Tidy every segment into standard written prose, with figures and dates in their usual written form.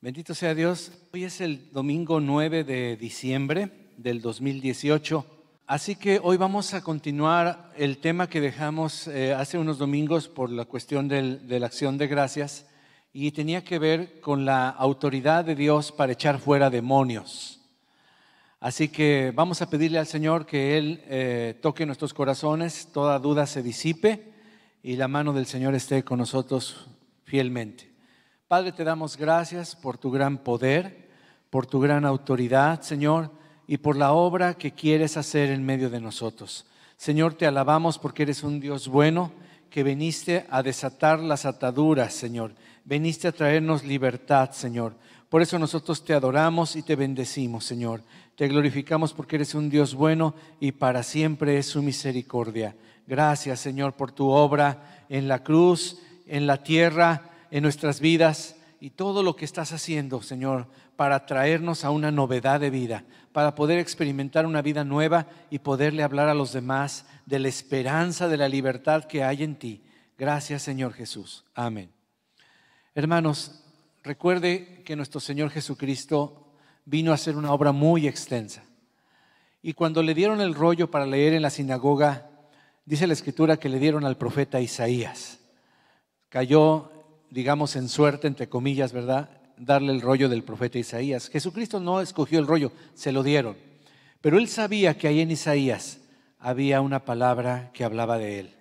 Bendito sea Dios. Hoy es el domingo 9 de diciembre del 2018. Así que hoy vamos a continuar el tema que dejamos hace unos domingos por la cuestión de la acción de gracias, y tenía que ver con la autoridad de Dios para echar fuera demonios. Así que vamos a pedirle al Señor que Él toque nuestros corazones, toda duda se disipe y la mano del Señor esté con nosotros fielmente. Padre, te damos gracias por tu gran poder, por tu gran autoridad, Señor, y por la obra que quieres hacer en medio de nosotros. Señor, te alabamos porque eres un Dios bueno, que viniste a desatar las ataduras, Señor. Viniste a traernos libertad, Señor. Por eso nosotros te adoramos y te bendecimos, Señor. Te glorificamos porque eres un Dios bueno y para siempre es su misericordia. Gracias, Señor, por tu obra en la cruz, en la tierra, en nuestras vidas y todo lo que estás haciendo, Señor, para traernos a una novedad de vida, para poder experimentar una vida nueva y poderle hablar a los demás de la esperanza, de la libertad que hay en ti. Gracias, Señor Jesús. Amén. Hermanos, recuerde que nuestro Señor Jesucristo vino a hacer una obra muy extensa. Y cuando le dieron el rollo para leer en la sinagoga, dice la Escritura que le dieron al profeta Isaías. Cayó, digamos, en suerte, entre comillas, ¿verdad?, darle el rollo del profeta Isaías. Jesucristo no escogió el rollo, se lo dieron. Pero él sabía que ahí en Isaías había una palabra que hablaba de él.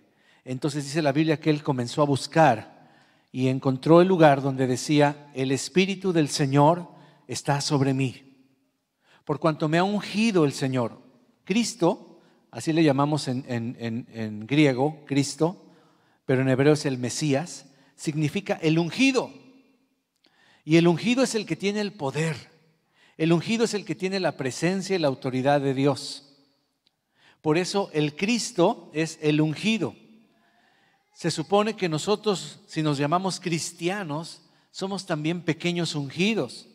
Entonces dice la Biblia que él comenzó a buscar y encontró el lugar donde decía: el Espíritu del Señor está sobre mí, por cuanto me ha ungido el Señor. Cristo, así le llamamos en griego, Cristo, pero en hebreo es el Mesías. Significa el ungido. Y el ungido es el que tiene el poder. El ungido es el que tiene la presencia y la autoridad de Dios. Por eso el Cristo es el ungido. Se supone que nosotros, si nos llamamos cristianos, somos también pequeños ungidos.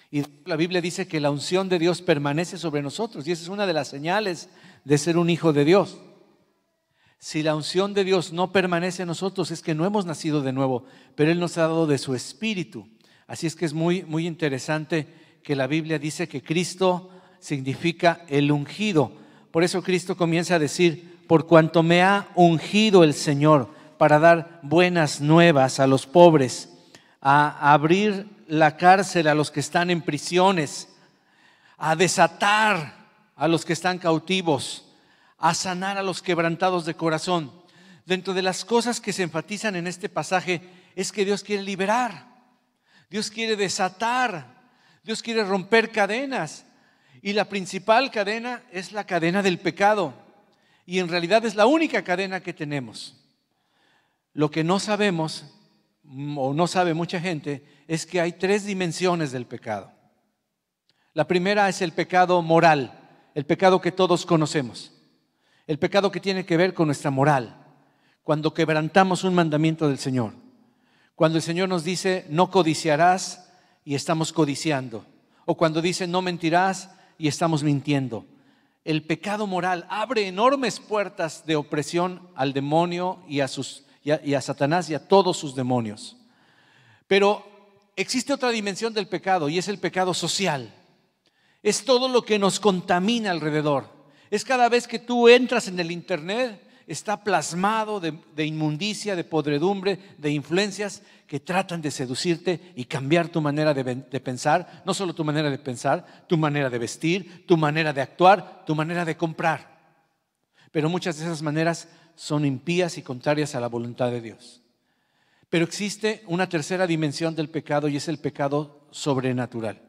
Y la Biblia dice que la unción de Dios permanece sobre nosotros. Y esa es una de las señales de ser un hijo de Dios. Si la unción de Dios no permanece en nosotros, es que no hemos nacido de nuevo, pero Él nos ha dado de su Espíritu. Así es que es muy, muy interesante que la Biblia dice que Cristo significa el ungido. Por eso Cristo comienza a decir: por cuanto me ha ungido el Señor para dar buenas nuevas a los pobres, a abrir la cárcel a los que están en prisiones, a desatar a los que están cautivos, a sanar a los quebrantados de corazón. Dentro de las cosas que se enfatizan en este pasaje es que Dios quiere liberar, Dios quiere desatar, Dios quiere romper cadenas. Y la principal cadena es la cadena del pecado. Y en realidad es la única cadena que tenemos. Lo que no sabemos, o no sabe mucha gente, es que hay 3 dimensiones del pecado. La primera es el pecado moral, el pecado que todos conocemos. El pecado que tiene que ver con nuestra moral, cuando quebrantamos un mandamiento del Señor, cuando el Señor nos dice no codiciarás y estamos codiciando, o cuando dice no mentirás y estamos mintiendo. El pecado moral abre enormes puertas de opresión al demonio y a Satanás y a todos sus demonios. Pero existe otra dimensión del pecado y es el pecado social. Es todo lo que nos contamina alrededor. Es cada vez que tú entras en el internet, está plasmado de inmundicia, de podredumbre, de influencias que tratan de seducirte y cambiar tu manera de pensar. No solo tu manera de pensar, tu manera de vestir, tu manera de actuar, tu manera de comprar. Pero muchas de esas maneras son impías y contrarias a la voluntad de Dios. Pero existe una tercera dimensión del pecado y es el pecado sobrenatural.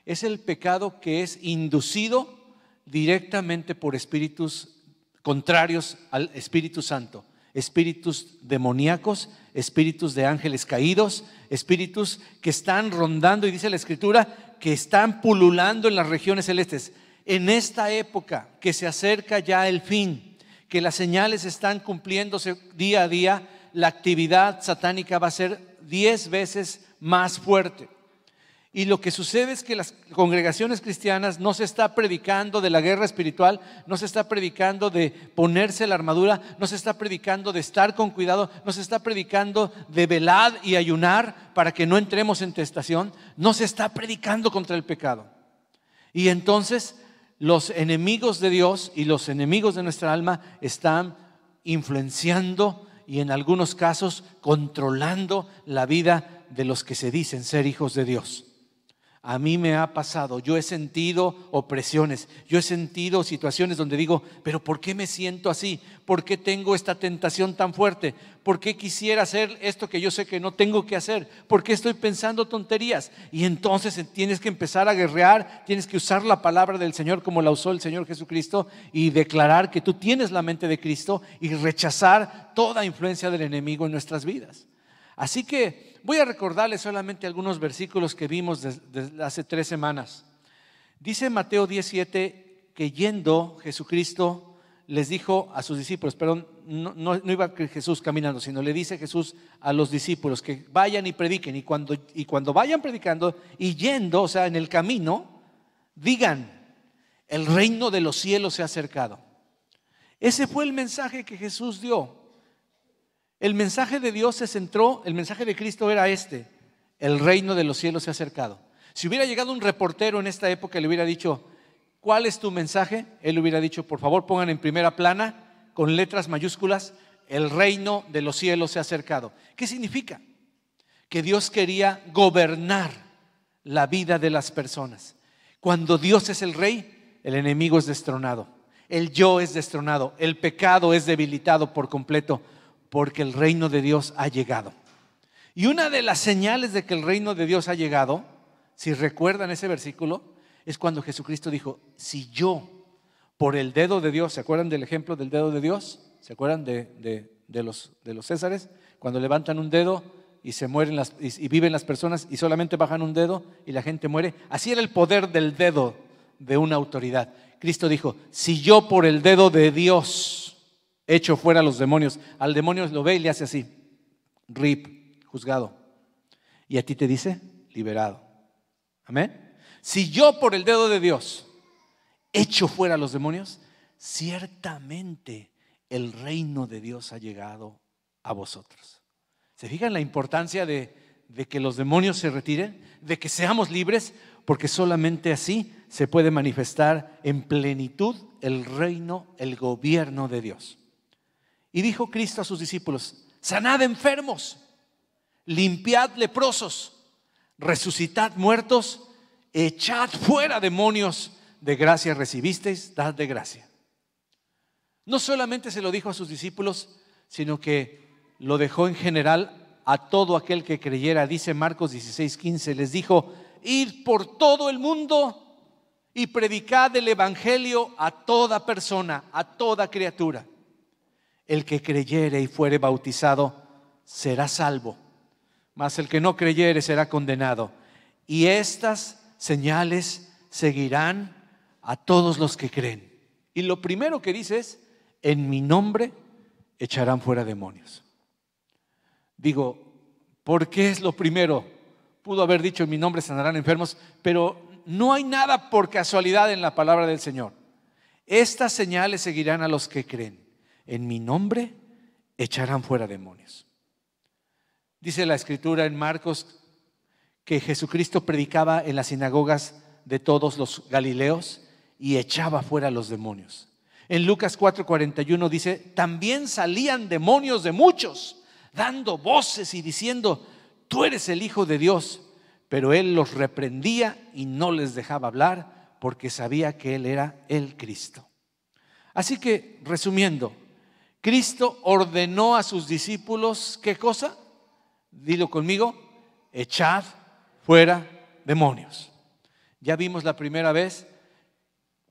Es el pecado que es inducido directamente por espíritus contrarios al Espíritu Santo, espíritus demoníacos, espíritus de ángeles caídos, espíritus que están rondando, y dice la Escritura que están pululando en las regiones celestes. En esta época que se acerca ya el fin, que las señales están cumpliéndose día a día, la actividad satánica va a ser 10 veces más fuerte. Y lo que sucede es que las congregaciones cristianas no se está predicando de la guerra espiritual, no se está predicando de ponerse la armadura, no se está predicando de estar con cuidado, no se está predicando de velad y ayunar para que no entremos en tentación, no se está predicando contra el pecado. Y entonces los enemigos de Dios y los enemigos de nuestra alma están influenciando y en algunos casos controlando la vida de los que se dicen ser hijos de Dios. A mí me ha pasado, yo he sentido opresiones, yo he sentido situaciones donde digo, pero ¿por qué me siento así? ¿Por qué tengo esta tentación tan fuerte? ¿Por qué quisiera hacer esto que yo sé que no tengo que hacer? ¿Por qué estoy pensando tonterías? Y entonces tienes que empezar a guerrear, tienes que usar la palabra del Señor como la usó el Señor Jesucristo y declarar que tú tienes la mente de Cristo y rechazar toda influencia del enemigo en nuestras vidas. Así que voy a recordarles solamente algunos versículos que vimos desde hace 3 semanas. Dice Mateo 17 que yendo Jesucristo les dijo a sus discípulos, perdón, no iba Jesús caminando, sino le dice Jesús a los discípulos que vayan y prediquen. Y cuando vayan predicando y yendo, o sea, en el camino, digan, el reino de los cielos se ha acercado. Ese fue el mensaje que Jesús dio. El mensaje de Dios se centró, el mensaje de Cristo era el reino de los cielos se ha acercado. Si hubiera llegado un reportero en esta época y le hubiera dicho, ¿cuál es tu mensaje? Él hubiera dicho, por favor pongan en primera plana, con letras mayúsculas, el reino de los cielos se ha acercado. ¿Qué significa? Que Dios quería gobernar la vida de las personas. Cuando Dios es el rey, el enemigo es destronado, el yo es destronado, el pecado es debilitado por completo, porque el reino de Dios ha llegado. Y una de las señales de que el reino de Dios ha llegado, si recuerdan ese versículo, es cuando Jesucristo dijo, si yo por el dedo de Dios, ¿se acuerdan del ejemplo del dedo de Dios? ¿Se acuerdan de los Césares? Cuando levantan un dedo y se mueren y viven las personas y solamente bajan un dedo y la gente muere. Así era el poder del dedo de una autoridad. Cristo dijo, si yo por el dedo de Dios echo fuera a los demonios, al demonio lo ve y le hace así, rip, juzgado. Y a ti te dice, liberado. Amén. Si yo por el dedo de Dios echo fuera a los demonios, ciertamente el reino de Dios ha llegado a vosotros. ¿Se fijan la importancia de que los demonios se retiren? De que seamos libres, porque solamente así se puede manifestar en plenitud el reino, el gobierno de Dios. Y dijo Cristo a sus discípulos, sanad enfermos, limpiad leprosos, resucitad muertos, echad fuera demonios, de gracia recibisteis, dad de gracia. No solamente se lo dijo a sus discípulos, sino que lo dejó en general a todo aquel que creyera. Dice Marcos 16:15, les dijo, id por todo el mundo y predicad el evangelio a toda persona, a toda criatura. El que creyere y fuere bautizado será salvo, mas el que no creyere será condenado. Y estas señales seguirán a todos los que creen. Y lo primero que dice es, en mi nombre echarán fuera demonios. Digo, ¿por qué es lo primero? Pudo haber dicho, en mi nombre sanarán enfermos, pero no hay nada por casualidad en la palabra del Señor. Estas señales seguirán a los que creen. En mi nombre echarán fuera demonios. Dice la Escritura en Marcos que Jesucristo predicaba en las sinagogas de todos los galileos y echaba fuera los demonios. En Lucas 4:41 dice, también salían demonios de muchos, dando voces y diciendo, tú eres el Hijo de Dios. Pero él los reprendía y no les dejaba hablar porque sabía que él era el Cristo. Así que, resumiendo, Cristo ordenó a sus discípulos, ¿qué cosa? Dilo conmigo, echad fuera demonios. Ya vimos la primera vez,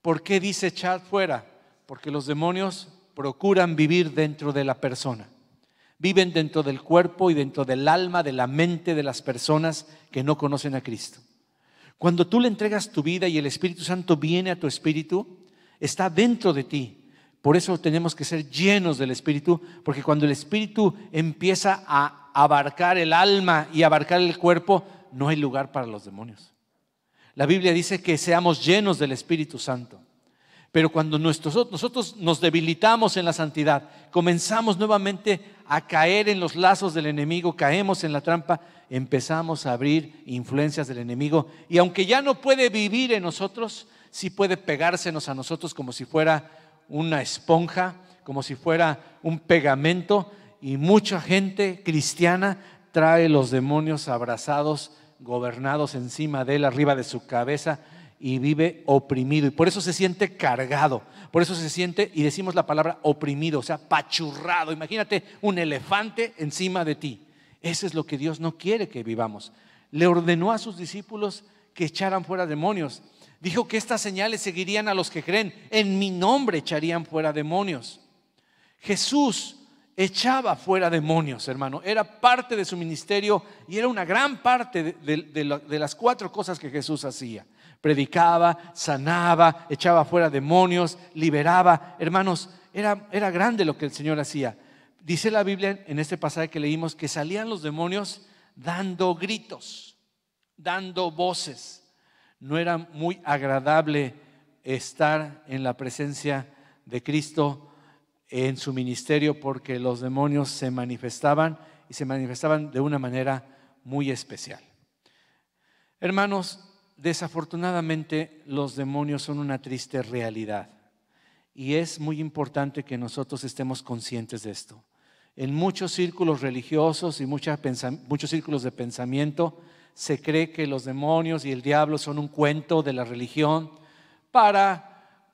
¿por qué dice echad fuera? Porque los demonios procuran vivir dentro de la persona. Viven dentro del cuerpo y dentro del alma, de la mente de las personas que no conocen a Cristo. Cuando tú le entregas tu vida y el Espíritu Santo viene a tu espíritu, está dentro de ti. Por eso tenemos que ser llenos del Espíritu, porque cuando el Espíritu empieza a abarcar el alma y abarcar el cuerpo, no hay lugar para los demonios. La Biblia dice que seamos llenos del Espíritu Santo. Pero cuando nosotros nos debilitamos en la santidad, comenzamos nuevamente a caer en los lazos del enemigo, caemos en la trampa, empezamos a abrir influencias del enemigo. Y aunque ya no puede vivir en nosotros, sí puede pegársenos a nosotros como si fuera una esponja, como si fuera un pegamento. Y mucha gente cristiana trae los demonios abrazados, gobernados encima de él, arriba de su cabeza, y vive oprimido, y por eso se siente cargado, por eso se siente, y decimos la palabra oprimido, o sea, pachurrado. Imagínate un elefante encima de ti. Eso es lo que Dios no quiere que vivamos. Le ordenó a sus discípulos que echaran fuera demonios. Dijo que estas señales seguirían a los que creen. En mi nombre echarían fuera demonios. Jesús echaba fuera demonios, hermano. Era parte de su ministerio y era una gran parte de las 4 cosas que Jesús hacía. Predicaba, sanaba, echaba fuera demonios, liberaba. Hermanos, era grande lo que el Señor hacía. Dice la Biblia en este pasaje que leímos que salían los demonios dando gritos, dando voces. No era muy agradable estar en la presencia de Cristo en su ministerio, porque los demonios se manifestaban y se manifestaban de una manera muy especial. Hermanos, desafortunadamente los demonios son una triste realidad y es muy importante que nosotros estemos conscientes de esto. En muchos círculos religiosos y muchos círculos de pensamiento se cree que los demonios y el diablo son un cuento de la religión para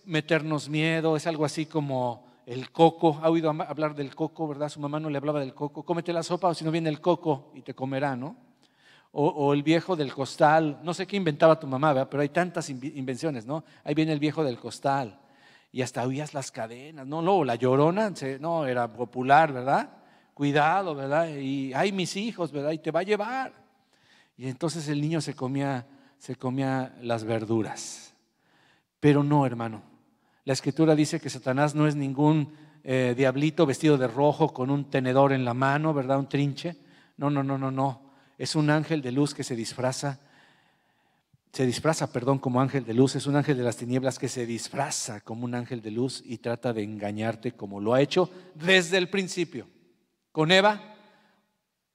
meternos miedo. Es algo así como el coco. ¿Ha oído hablar del coco, verdad? Su mamá no le hablaba del coco. Cómete la sopa o si no viene el coco y te comerá, ¿no? O el viejo del costal. No sé qué inventaba tu mamá, ¿verdad? Pero hay tantas invenciones, ¿no? Ahí viene el viejo del costal. Y hasta oías las cadenas, ¿no? Luego la Llorona, no, era popular, ¿verdad? Cuidado, ¿verdad? Y ay, mis hijos, ¿verdad? Y te va a llevar. Y entonces el niño se comía las verduras. Pero no, hermano. La Escritura dice que Satanás no es ningún diablito vestido de rojo con un tenedor en la mano, ¿verdad? Un trinche. No. Es un ángel de luz que se disfraza como ángel de luz. Es un ángel de las tinieblas que se disfraza como un ángel de luz y trata de engañarte como lo ha hecho desde el principio. Con Eva,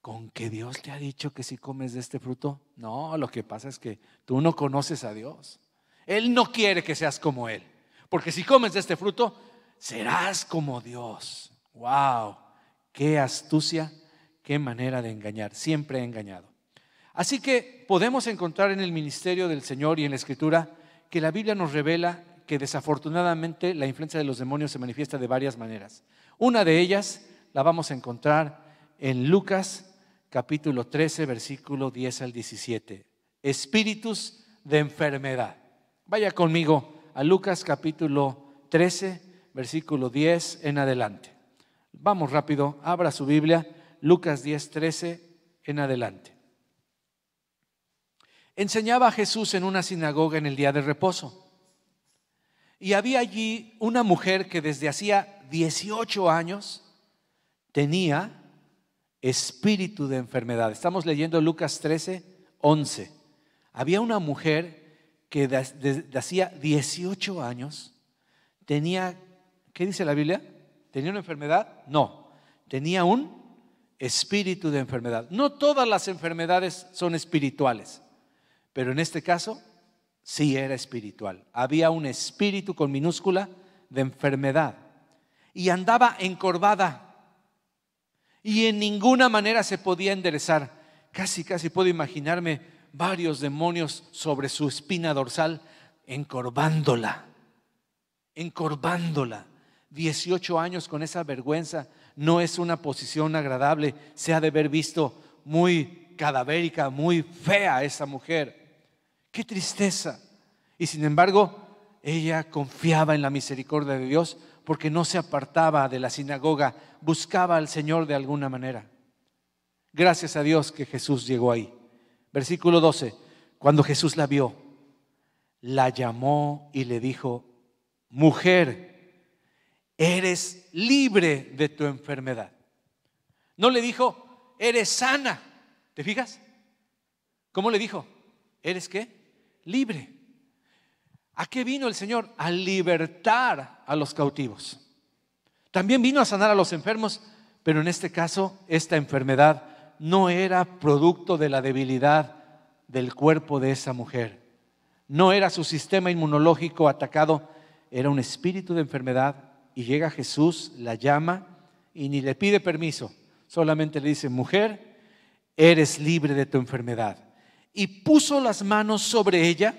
¿con que Dios te ha dicho que si comes de este fruto? No, lo que pasa es que tú no conoces a Dios. Él no quiere que seas como Él, porque si comes de este fruto, serás como Dios. ¡Wow! ¡Qué astucia! ¡Qué manera de engañar! Siempre he engañado. Así que podemos encontrar en el ministerio del Señor y en la Escritura que la Biblia nos revela que desafortunadamente la influencia de los demonios se manifiesta de varias maneras. Una de ellas la vamos a encontrar en Lucas capítulo 13, versículo 10 al 17. Espíritus de enfermedad. Vaya conmigo a Lucas capítulo 13, versículo 10 en adelante. Vamos rápido, abra su Biblia. Lucas 10, 13 en adelante. Enseñaba Jesús en una sinagoga en el día de reposo. Y había allí una mujer que desde hacía 18 años tenía espíritu de enfermedad. Estamos leyendo Lucas 13, 11. Había una mujer que desde hacía 18 años tenía, ¿qué dice la Biblia? ¿Tenía una enfermedad? No, tenía un espíritu de enfermedad. No todas las enfermedades son espirituales, pero en este caso sí era espiritual. Había un espíritu con minúscula de enfermedad y andaba encorvada y en ninguna manera se podía enderezar. Casi puedo imaginarme varios demonios sobre su espina dorsal encorvándola. 18 años con esa vergüenza. No es una posición agradable. Se ha de haber visto muy cadavérica, muy fea esa mujer. ¡Qué tristeza! Y sin embargo, ella confiaba en la misericordia de Dios porque no se apartaba de la sinagoga, buscaba al Señor de alguna manera. Gracias a Dios que Jesús llegó ahí. Versículo 12. Cuando Jesús la vio, la llamó y le dijo: mujer, eres libre de tu enfermedad. No le dijo: eres sana. ¿Te fijas? ¿Cómo le dijo? ¿Eres qué? libre. ¿A qué vino el Señor? A libertar a los cautivos. También vino a sanar a los enfermos, pero en este caso, esta enfermedad no era producto de la debilidad del cuerpo de esa mujer. No era su sistema inmunológico atacado, era un espíritu de enfermedad. Y llega Jesús, la llama y ni le pide permiso. Solamente le dice: mujer, eres libre de tu enfermedad. Y puso las manos sobre ella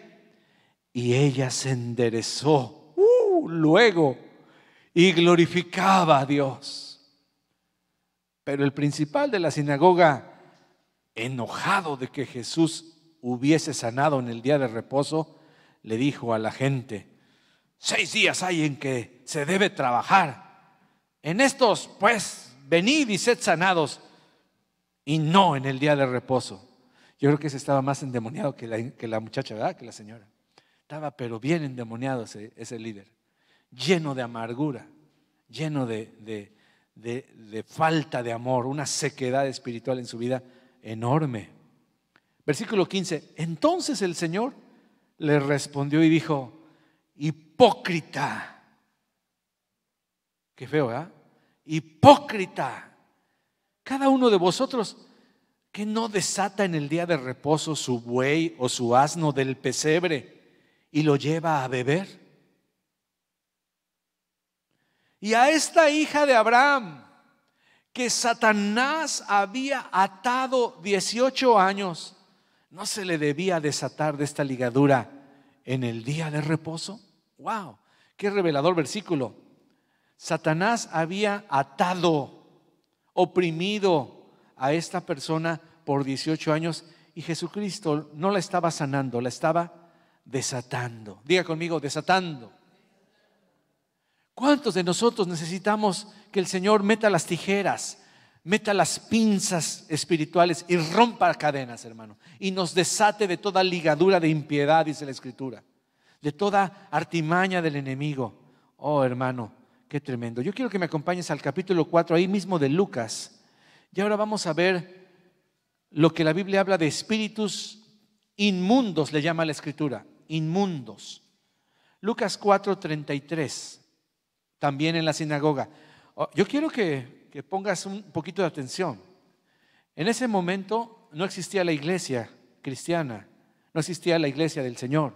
y ella se enderezó. Luego, y glorificaba a Dios. Pero el principal de la sinagoga, enojado de que Jesús hubiese sanado en el día de reposo, le dijo a la gente: 6 días hay en que se debe trabajar. En estos, pues, venid y sed sanados, y no en el día de reposo. Yo creo que ese estaba más endemoniado que la muchacha, ¿verdad? Que la señora. Estaba pero bien endemoniado ese líder, lleno de amargura, lleno de falta de amor, una sequedad espiritual en su vida enorme. Versículo 15. Entonces el Señor le respondió y dijo: hipócrita. Qué feo, ¿verdad? Hipócrita. Cada uno de vosotros que no desata en el día de reposo su buey o su asno del pesebre y lo lleva a beber. Y a esta hija de Abraham, que Satanás había atado 18 años, ¿no se le debía desatar de esta ligadura en el día de reposo? ¡Wow! ¡Qué revelador versículo! Satanás había atado, oprimido a esta persona por 18 años y Jesucristo no la estaba sanando, la estaba desatando. Diga conmigo: desatando. ¿Cuántos de nosotros necesitamos que el Señor meta las tijeras, meta las pinzas espirituales y rompa cadenas, hermano, y nos desate de toda ligadura de impiedad, dice la Escritura, de toda artimaña del enemigo? Oh, hermano, qué tremendo. Yo quiero que me acompañes al capítulo 4, ahí mismo de Lucas. Y ahora vamos a ver lo que la Biblia habla de espíritus inmundos, le llama la Escritura, inmundos. Lucas 4:33, también en la sinagoga. Yo quiero que pongas un poquito de atención. En ese momento no existía la iglesia cristiana, no existía la iglesia del Señor,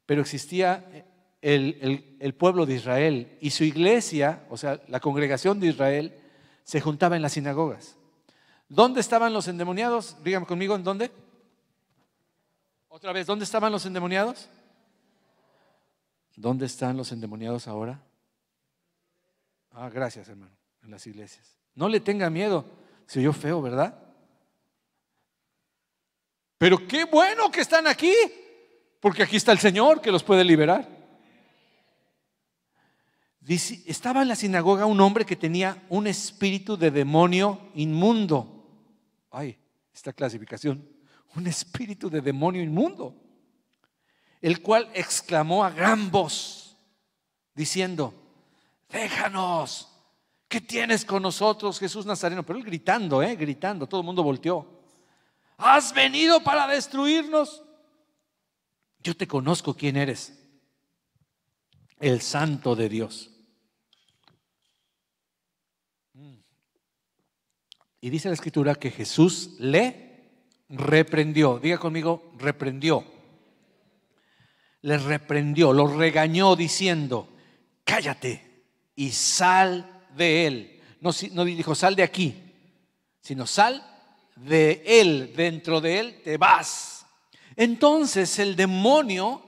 pero existía el pueblo de Israel, y su iglesia, o sea, la congregación de Israel, se juntaba en las sinagogas. ¿Dónde estaban los endemoniados? Díganme conmigo, ¿en dónde? Otra vez, ¿dónde estaban los endemoniados? ¿Dónde están los endemoniados ahora? Gracias, hermano, en las iglesias. No le tenga miedo, se oyó feo, ¿verdad? Pero qué bueno que están aquí, porque aquí está el Señor que los puede liberar. Dice, estaba en la sinagoga un hombre que tenía un espíritu de demonio inmundo. Esta clasificación, un espíritu de demonio inmundo, el cual exclamó a gran voz, diciendo: déjanos, ¿qué tienes con nosotros, Jesús Nazareno? Pero él gritando, gritando, todo el mundo volteó. ¿Has venido para destruirnos? Yo te conozco quién eres, el Santo de Dios. Y dice la Escritura que Jesús le reprendió. Diga conmigo: reprendió. Le reprendió, lo regañó diciendo: cállate y sal de él. No dijo sal de aquí, sino sal de él, dentro de él te vas. Entonces el demonio,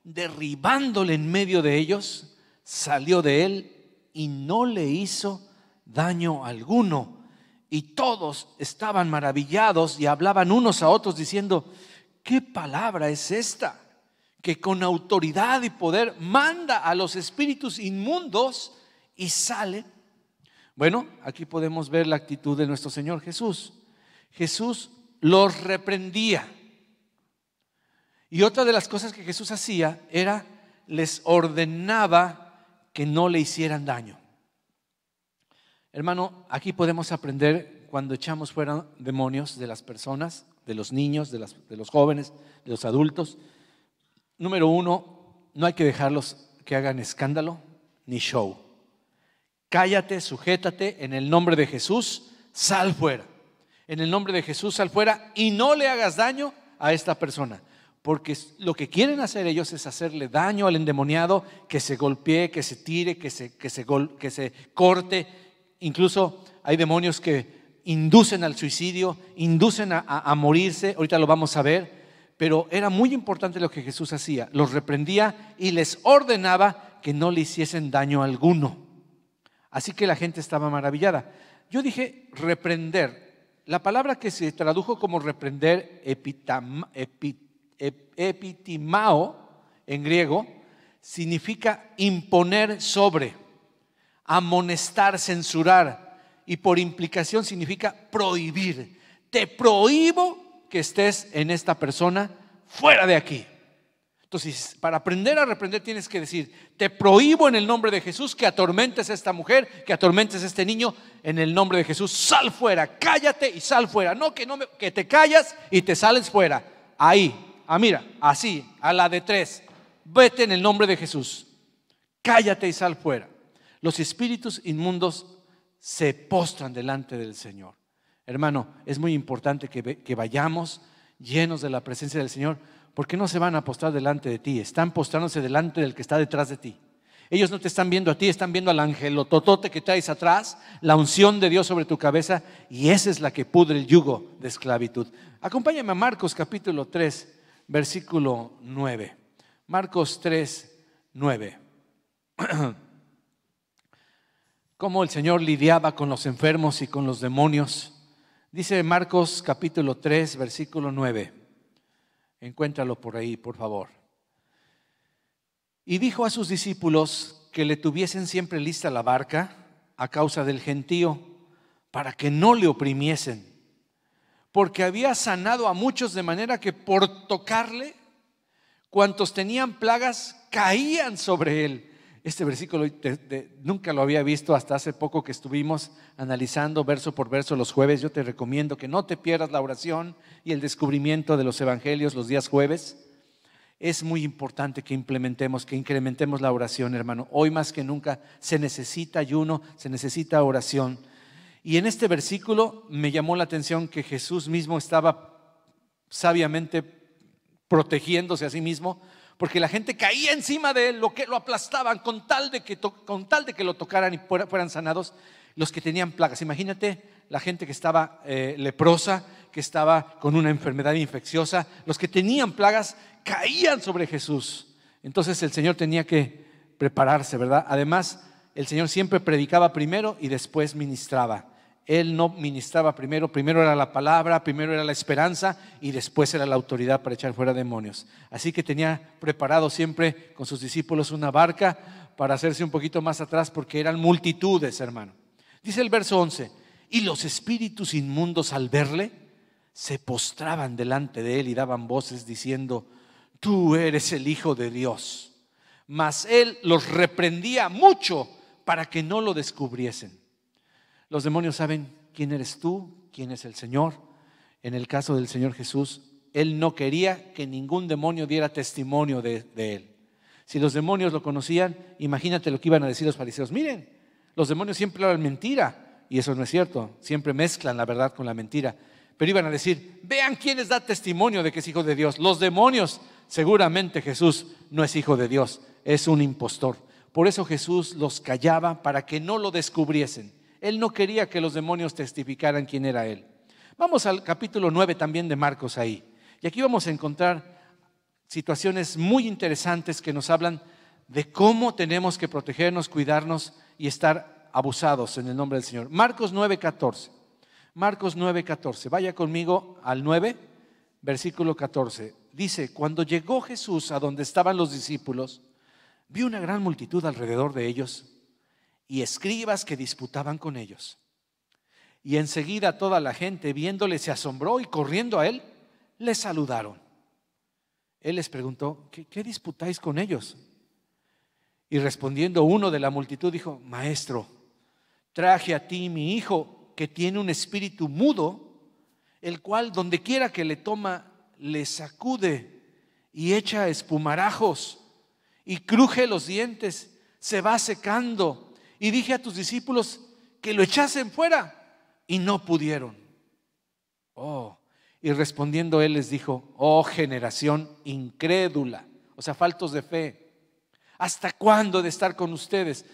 derribándole en medio de ellos, salió de él y no le hizo daño alguno. Y todos estaban maravillados y hablaban unos a otros diciendo: ¿qué palabra es esta? Que con autoridad y poder manda a los espíritus inmundos y sale. Bueno, aquí podemos ver la actitud de nuestro Señor Jesús. Jesús los reprendía. Y otra de las cosas que Jesús hacía era, les ordenaba que no le hicieran daño. Hermano, aquí podemos aprender cuando echamos fuera demonios de las personas, de los niños, de los jóvenes, de los adultos. Número uno, no hay que dejarlos que hagan escándalo ni show. Cállate, sujétate, en el nombre de Jesús, sal fuera. En el nombre de Jesús, sal fuera y no le hagas daño a esta persona. Porque lo que quieren hacer ellos es hacerle daño al endemoniado, que se golpee, que se tire, que se corte. Incluso hay demonios que inducen al suicidio, inducen a morirse. Ahorita lo vamos a ver. Pero era muy importante lo que Jesús hacía. Los reprendía y les ordenaba que no le hiciesen daño alguno. Así que la gente estaba maravillada. Yo dije reprender. La palabra que se tradujo como reprender, epitimao en griego, significa imponer sobre, amonestar, censurar, y por implicación significa prohibir. Te prohíbo que estés en esta persona, fuera de aquí. Entonces, para aprender a reprender tienes que decir: te prohíbo en el nombre de Jesús que atormentes a esta mujer, que atormentes a este niño. En el nombre de Jesús, sal fuera, cállate y sal fuera. No que te callas y te sales fuera. Ahí, mira, así, a la de 3. Vete en el nombre de Jesús, cállate y sal fuera. Los espíritus inmundos se postran delante del Señor. Hermano, es muy importante que vayamos llenos de la presencia del Señor, porque no se van a postrar delante de ti, están postrándose delante del que está detrás de ti. Ellos no te están viendo a ti, están viendo al angelototote que traes atrás, la unción de Dios sobre tu cabeza, y esa es la que pudre el yugo de esclavitud. Acompáñame a Marcos capítulo 3, versículo 9. Marcos 3, 9. Cómo el Señor lidiaba con los enfermos y con los demonios. Dice Marcos capítulo 3, versículo 9. Encuéntralo por ahí, por favor. Y dijo a sus discípulos que le tuviesen siempre lista la barca a causa del gentío, para que no le oprimiesen, porque había sanado a muchos, de manera que por tocarle, cuantos tenían plagas caían sobre él. Este versículo nunca lo había visto hasta hace poco que estuvimos analizando verso por verso los jueves. Yo te recomiendo que no te pierdas la oración y el descubrimiento de los evangelios los días jueves. Es muy importante que incrementemos la oración, hermano. Hoy más que nunca se necesita ayuno, se necesita oración. Y en este versículo me llamó la atención que Jesús mismo estaba sabiamente protegiéndose a sí mismo, porque la gente caía encima de él, lo aplastaban con tal de que lo tocaran y fueran sanados los que tenían plagas. Imagínate la gente que estaba leprosa, que estaba con una enfermedad infecciosa, los que tenían plagas caían sobre Jesús. Entonces el Señor tenía que prepararse, ¿verdad? Además, el Señor siempre predicaba primero y después ministraba. Él no ministraba primero era la palabra, primero era la esperanza y después era la autoridad para echar fuera demonios. Así que tenía preparado siempre con sus discípulos una barca para hacerse un poquito más atrás, porque eran multitudes, hermano. Dice el verso 11: y los espíritus inmundos, al verle, se postraban delante de él y daban voces diciendo: tú eres el Hijo de Dios. Mas él los reprendía mucho para que no lo descubriesen. Los demonios saben quién eres tú, quién es el Señor. En el caso del Señor Jesús, Él no quería que ningún demonio diera testimonio de Él. Si los demonios lo conocían, imagínate lo que iban a decir los fariseos. Miren, los demonios siempre hablan mentira, y eso no es cierto. Siempre mezclan la verdad con la mentira. Pero iban a decir: vean quién les da testimonio de que es hijo de Dios. Los demonios. Seguramente Jesús no es hijo de Dios, es un impostor. Por eso Jesús los callaba, para que no lo descubriesen. Él no quería que los demonios testificaran quién era Él. Vamos al capítulo 9 también de Marcos ahí. Y aquí vamos a encontrar situaciones muy interesantes que nos hablan de cómo tenemos que protegernos, cuidarnos y estar abusados en el nombre del Señor. Marcos 9:14. Marcos 9:14. Vaya conmigo al 9, versículo 14. Dice: cuando llegó Jesús a donde estaban los discípulos, vio una gran multitud alrededor de ellos y escribas que disputaban con ellos. Y enseguida toda la gente, viéndole, se asombró y corriendo a él, le saludaron. Él les preguntó: ¿Qué disputáis con ellos? Y respondiendo uno de la multitud dijo: Maestro, traje a ti mi hijo, que tiene un espíritu mudo, el cual donde quiera que le toma, le sacude y echa espumarajos y cruje los dientes, se va secando. Y dije a tus discípulos que lo echasen fuera y no pudieron. Y respondiendo él les dijo: oh generación incrédula, o sea, faltos de fe, ¿hasta cuándo he de estar con ustedes?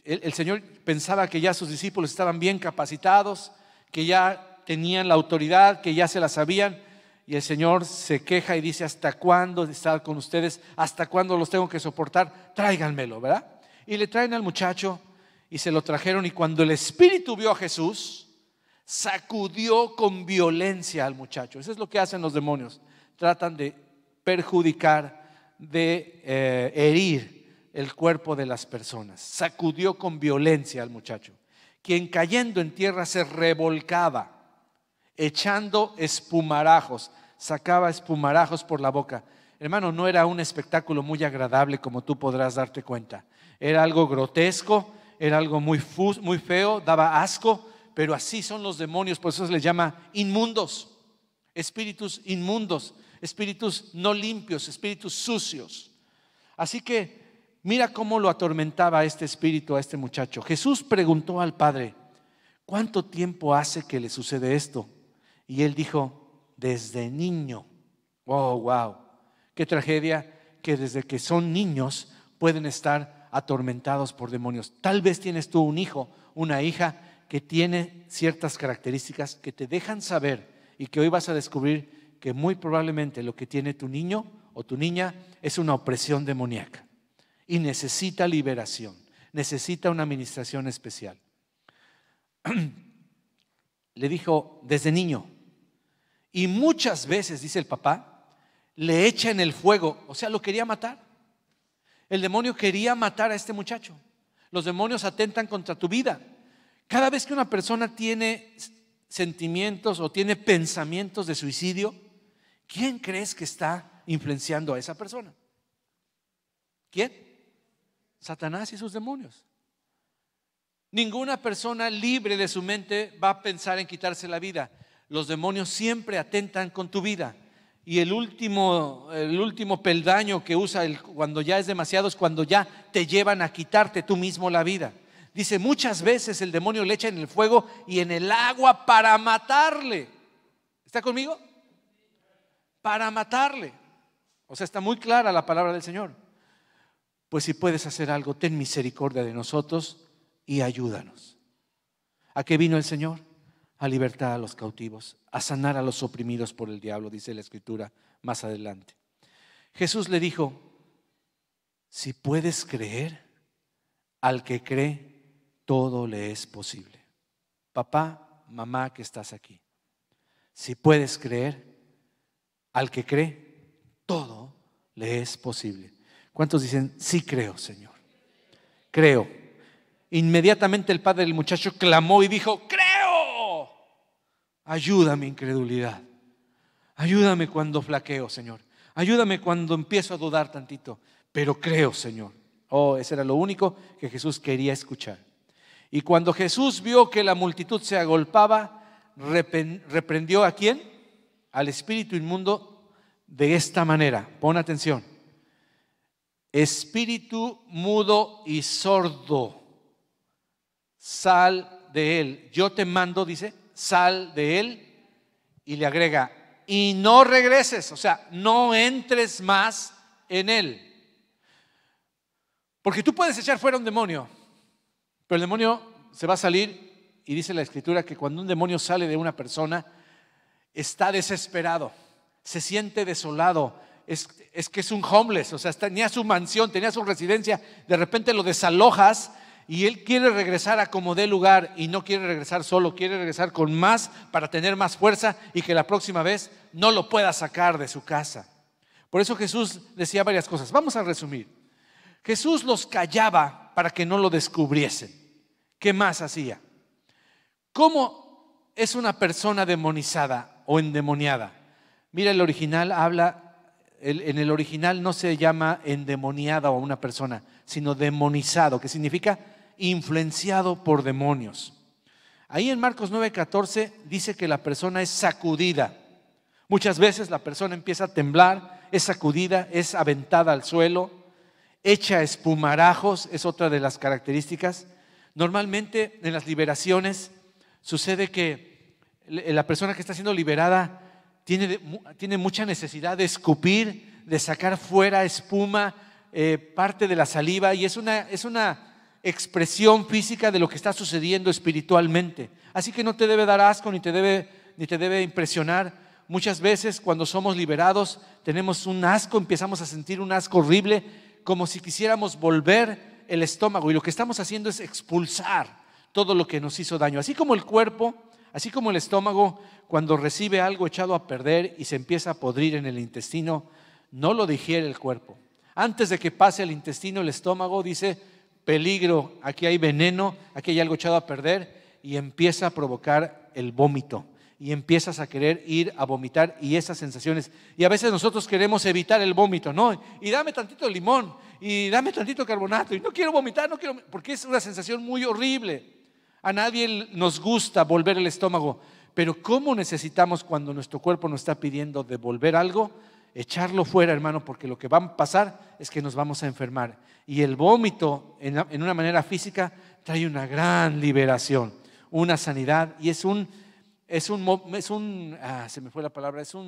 El Señor pensaba que ya sus discípulos estaban bien capacitados, que ya tenían la autoridad, que ya se la sabían. Y el Señor se queja y dice: ¿hasta cuándo he de estar con ustedes? ¿Hasta cuándo los tengo que soportar? Tráiganmelo, ¿verdad? Y le traen al muchacho y se lo trajeron. Y cuando el espíritu vio a Jesús, sacudió con violencia al muchacho. Eso es lo que hacen los demonios. Tratan de perjudicar, de herir el cuerpo de las personas. Sacudió con violencia al muchacho, quien cayendo en tierra se revolcaba, echando espumarajos, sacaba espumarajos por la boca. Hermano, no era un espectáculo muy agradable, como tú podrás darte cuenta. Era algo grotesco, era algo muy feo, daba asco. Pero así son los demonios, por eso se les llama inmundos, espíritus no limpios, espíritus sucios. Así que mira cómo lo atormentaba este espíritu a este muchacho. Jesús preguntó al padre: ¿cuánto tiempo hace que le sucede esto? Y él dijo: desde niño. Oh, wow, qué tragedia que desde que son niños pueden estar atormentados por demonios. Tal vez tienes tú un hijo, una hija que tiene ciertas características que te dejan saber, y que hoy vas a descubrir que muy probablemente lo que tiene tu niño o tu niña es una opresión demoníaca y necesita liberación, necesita una administración especial. Le dijo: desde niño. Y muchas veces, dice el papá, le echa en el fuego, o sea, lo quería matar. El demonio quería matar a este muchacho. Los demonios atentan contra tu vida. Cada vez que una persona tiene sentimientos o tiene pensamientos de suicidio, ¿quién crees que está influenciando a esa persona? ¿Quién? Satanás y sus demonios. Ninguna persona libre de su mente va a pensar en quitarse la vida. Los demonios siempre atentan con tu vida. Y el último peldaño que usa cuando ya es demasiado es cuando ya te llevan a quitarte tú mismo la vida. Dice: muchas veces el demonio le echa en el fuego y en el agua para matarle. ¿Está conmigo? Para matarle. O sea, está muy clara la palabra del Señor. Pues si puedes hacer algo, ten misericordia de nosotros y ayúdanos. ¿A qué vino el Señor? A libertar a los cautivos, a sanar a los oprimidos por el diablo, dice la Escritura más adelante. Jesús le dijo: si puedes creer, al que cree, todo le es posible. Papá, mamá que estás aquí, si puedes creer, al que cree, todo le es posible. ¿Cuántos dicen: sí creo, Señor? Creo. Inmediatamente el padre del muchacho clamó y dijo: creo. Ayuda mi incredulidad. Ayúdame cuando flaqueo, Señor. Ayúdame cuando empiezo a dudar tantito. Pero creo, Señor. Ese era lo único que Jesús quería escuchar. Y cuando Jesús vio que la multitud se agolpaba, reprendió ¿a quién? Al espíritu inmundo de esta manera. Pon atención: espíritu mudo y sordo, sal de él. Yo te mando, dice, sal de él. Y le agrega: y no regreses, o sea, no entres más en él. Porque tú puedes echar fuera un demonio, pero el demonio se va a salir, y dice la Escritura que cuando un demonio sale de una persona, está desesperado, se siente desolado, es que es un homeless, o sea, tenía su mansión, tenía su residencia, de repente lo desalojas y él quiere regresar a como dé lugar, y no quiere regresar solo, quiere regresar con más para tener más fuerza y que la próxima vez no lo pueda sacar de su casa. Por eso Jesús decía varias cosas. Vamos a resumir. Jesús los callaba para que no lo descubriesen. ¿Qué más hacía? ¿Cómo es una persona demonizada o endemoniada? Mira, el original en el original no se llama endemoniada o una persona, sino demonizado, que significa influenciado por demonios. Ahí en Marcos 9:14 dice que la persona es sacudida. Muchas veces la persona empieza a temblar, es sacudida, es aventada al suelo, echa espumarajos, es otra de las características. Normalmente en las liberaciones sucede que la persona que está siendo liberada tiene mucha necesidad de escupir, de sacar fuera espuma, parte de la saliva, y es una expresión física de lo que está sucediendo espiritualmente. Así que no te debe dar asco ni te debe impresionar. Muchas veces cuando somos liberados tenemos un asco, empezamos a sentir un asco horrible, como si quisiéramos volver el estómago, y lo que estamos haciendo es expulsar todo lo que nos hizo daño. Así como el cuerpo, así como el estómago, cuando recibe algo echado a perder y se empieza a podrir en el intestino, no lo digiere el cuerpo. Antes de que pase al intestino, el estómago dice: peligro, aquí hay veneno, aquí hay algo echado a perder, y empieza a provocar el vómito, y empiezas a querer ir a vomitar, y esas sensaciones. Y a veces nosotros queremos evitar el vómito, ¿no? Y dame tantito limón, y dame tantito carbonato, y no quiero vomitar, porque es una sensación muy horrible. A nadie nos gusta volver el estómago, pero ¿cómo necesitamos, cuando nuestro cuerpo nos está pidiendo devolver algo, echarlo fuera, hermano? Porque lo que va a pasar es que nos vamos a enfermar. Y el vómito, en una manera física, trae una gran liberación, una sanidad, y es un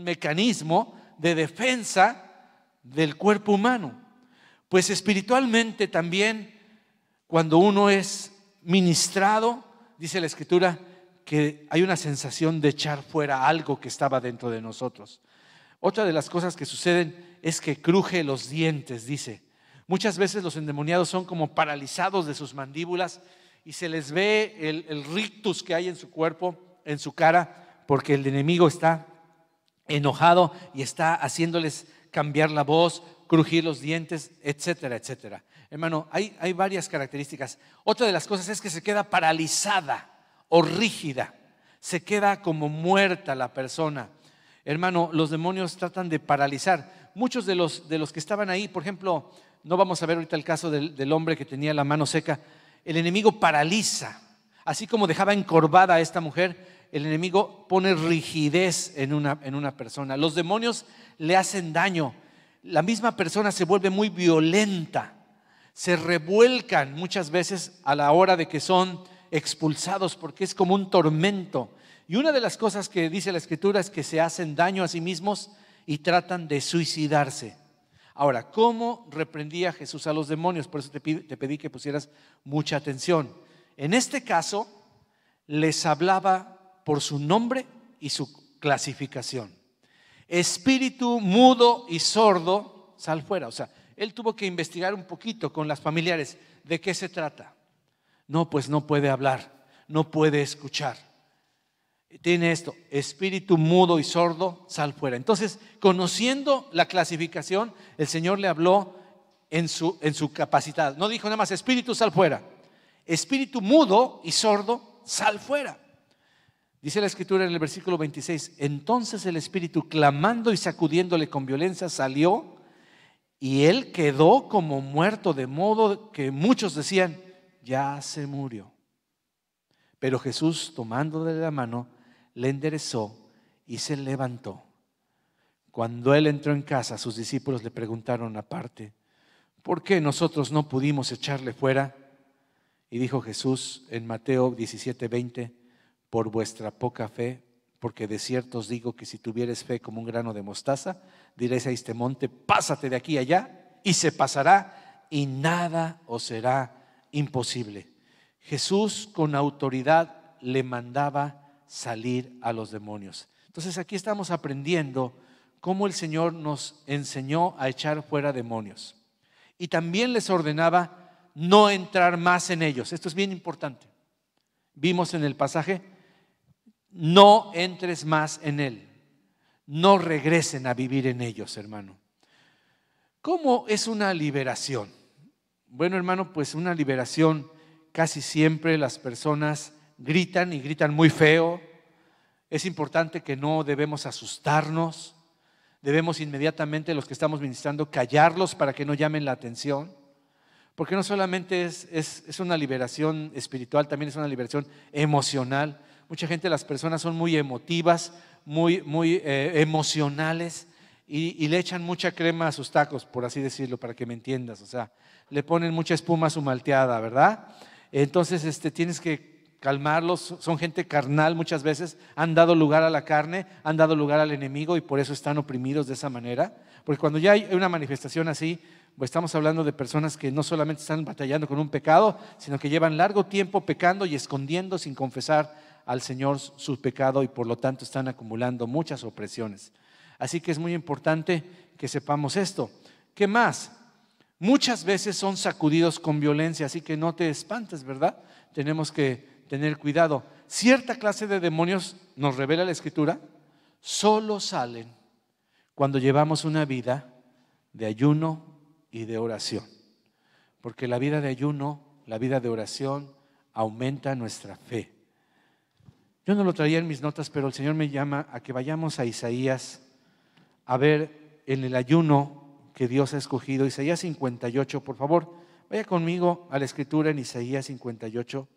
mecanismo de defensa del cuerpo humano. Pues espiritualmente también, cuando uno es ministrado, dice la Escritura que hay una sensación de echar fuera algo que estaba dentro de nosotros. Otra de las cosas que suceden es que cruje los dientes, dice. Muchas veces los endemoniados son como paralizados de sus mandíbulas, y se les ve el rictus que hay en su cuerpo, en su cara, porque el enemigo está enojado y está haciéndoles cambiar la voz, crujir los dientes, etcétera, etcétera. Hermano, hay varias características. Otra de las cosas es que se queda paralizada o rígida, se queda como muerta la persona. Hermano, los demonios tratan de paralizar. Muchos de los que estaban ahí, por ejemplo, no vamos a ver ahorita el caso del hombre que tenía la mano seca. El enemigo paraliza. Así como dejaba encorvada a esta mujer, el enemigo pone rigidez en una persona. Los demonios le hacen daño. La misma persona se vuelve muy violenta. Se revuelcan muchas veces a la hora de que son expulsados, porque es como un tormento. Y una de las cosas que dice la Escritura es que se hacen daño a sí mismos y tratan de suicidarse. Ahora, ¿cómo reprendía Jesús a los demonios? Por eso te pedí que pusieras mucha atención. En este caso, les hablaba por su nombre y su clasificación. Espíritu mudo y sordo, sal fuera. O sea, él tuvo que investigar un poquito con las familiares. ¿De qué se trata? No, pues no puede hablar, no puede escuchar. Tiene esto: espíritu mudo y sordo, sal fuera. Entonces, conociendo la clasificación, el Señor le habló en su capacidad. No dijo nada más: espíritu, sal fuera. Espíritu mudo y sordo, sal fuera. Dice la Escritura en el versículo 26: entonces el espíritu, clamando y sacudiéndole con violencia, salió, y él quedó como muerto, de modo que muchos decían: ya se murió. Pero Jesús, tomándole la mano, le enderezó y se levantó. Cuando él entró en casa, sus discípulos le preguntaron aparte: ¿por qué nosotros no pudimos echarle fuera? Y dijo Jesús en Mateo 17:20: por vuestra poca fe, porque de cierto os digo que si tuvieres fe como un grano de mostaza, diréis a este monte: pásate de aquí a allá, y se pasará, y nada os será imposible. Jesús con autoridad le mandaba salir a los demonios. Entonces aquí estamos aprendiendo cómo el Señor nos enseñó a echar fuera demonios, y también les ordenaba no entrar más en ellos. Esto es bien importante. Vimos en el pasaje: no entres más en él, no regresen a vivir en ellos, hermano. ¿Cómo es una liberación? Bueno, hermano, pues una liberación, casi siempre las personas gritan, y gritan muy feo. Es importante que no debemos asustarnos. Debemos inmediatamente, los que estamos ministrando, callarlos para que no llamen la atención. Porque no solamente es una liberación espiritual, también es una liberación emocional. Mucha gente, las personas son muy emotivas, muy emocionales, y le echan mucha crema a sus tacos, por así decirlo, para que me entiendas. O sea, le ponen mucha espuma a su malteada, ¿verdad? Entonces tienes que calmarlos. Son gente carnal muchas veces, han dado lugar a la carne, han dado lugar al enemigo y por eso están oprimidos de esa manera. Porque cuando ya hay una manifestación así, pues estamos hablando de personas que no solamente están batallando con un pecado, sino que llevan largo tiempo pecando y escondiendo sin confesar al Señor su pecado, y por lo tanto están acumulando muchas opresiones. Así que es muy importante que sepamos esto. ¿Qué más? Muchas veces son sacudidos con violencia, así que no te espantes, ¿verdad? Tenemos que tener cuidado. Cierta clase de demonios, nos revela la Escritura, solo salen cuando llevamos una vida de ayuno y de oración. Porque la vida de ayuno, la vida de oración aumenta nuestra fe. Yo no lo traía en mis notas, pero el Señor me llama a que vayamos a Isaías a ver en el ayuno que Dios ha escogido. Isaías 58, por favor, vaya conmigo a la Escritura en Isaías 58,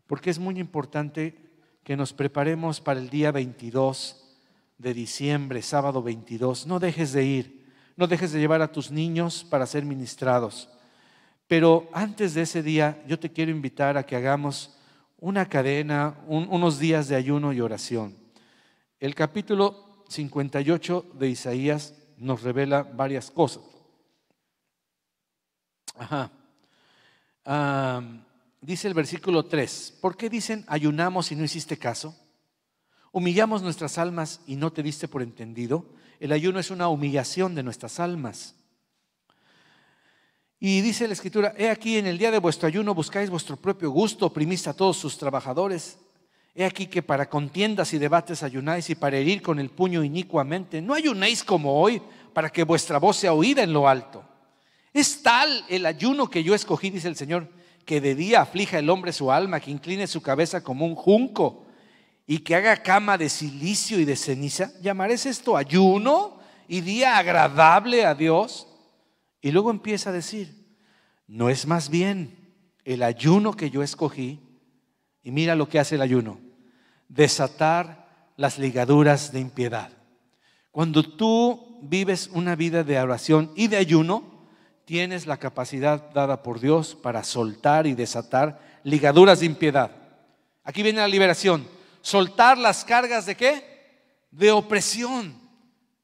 porque es muy importante que nos preparemos para el día 22 de diciembre, sábado 22. No dejes de ir, no dejes de llevar a tus niños para ser ministrados. Pero antes de ese día, yo te quiero invitar a que hagamos una cadena, unos días de ayuno y oración. El capítulo 58 de Isaías nos revela varias cosas. Dice el versículo 3, ¿por qué dicen ayunamos y no hiciste caso? Humillamos nuestras almas y no te diste por entendido. El ayuno es una humillación de nuestras almas. Y dice la Escritura, he aquí en el día de vuestro ayuno buscáis vuestro propio gusto, oprimís a todos sus trabajadores. He aquí que para contiendas y debates ayunáis y para herir con el puño inicuamente. No ayunéis como hoy para que vuestra voz sea oída en lo alto. Es tal el ayuno que yo escogí, dice el Señor, que de día aflija el hombre su alma, que incline su cabeza como un junco y que haga cama de silicio y de ceniza. ¿Llamaréis esto ayuno y día agradable a Dios? Y luego empieza a decir, ¿no es más bien el ayuno que yo escogí? Y mira lo que hace el ayuno: desatar las ligaduras de impiedad. Cuando tú vives una vida de oración y de ayuno, tienes la capacidad dada por Dios para soltar y desatar ligaduras de impiedad. Aquí viene la liberación. Soltar las cargas ¿de qué? De opresión.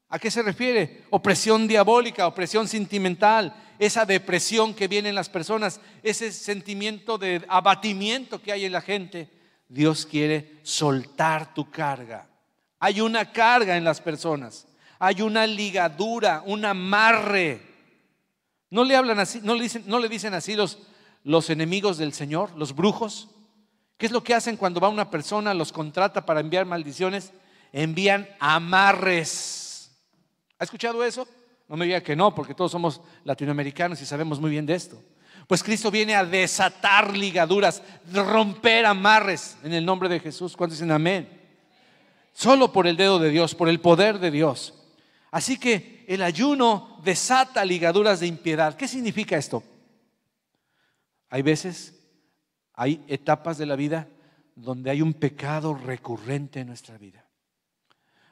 ¿A qué se refiere? Opresión diabólica, opresión sentimental, esa depresión que viene en las personas, ese sentimiento de abatimiento que hay en la gente. Dios quiere soltar tu carga. Hay una carga en las personas, hay una ligadura, un amarre. No le hablan así, no le dicen así los enemigos del Señor, los brujos. ¿Qué es lo que hacen cuando va una persona, los contrata para enviar maldiciones? Envían amarres. ¿Ha escuchado eso? No me diga que no, porque todos somos latinoamericanos y sabemos muy bien de esto. Pues Cristo viene a desatar ligaduras, romper amarres en el nombre de Jesús. ¿Cuántos dicen amén? Solo por el dedo de Dios, por el poder de Dios. Así que el ayuno desata ligaduras de impiedad. ¿Qué significa esto? Hay veces, hay etapas de la vida donde hay un pecado recurrente en nuestra vida.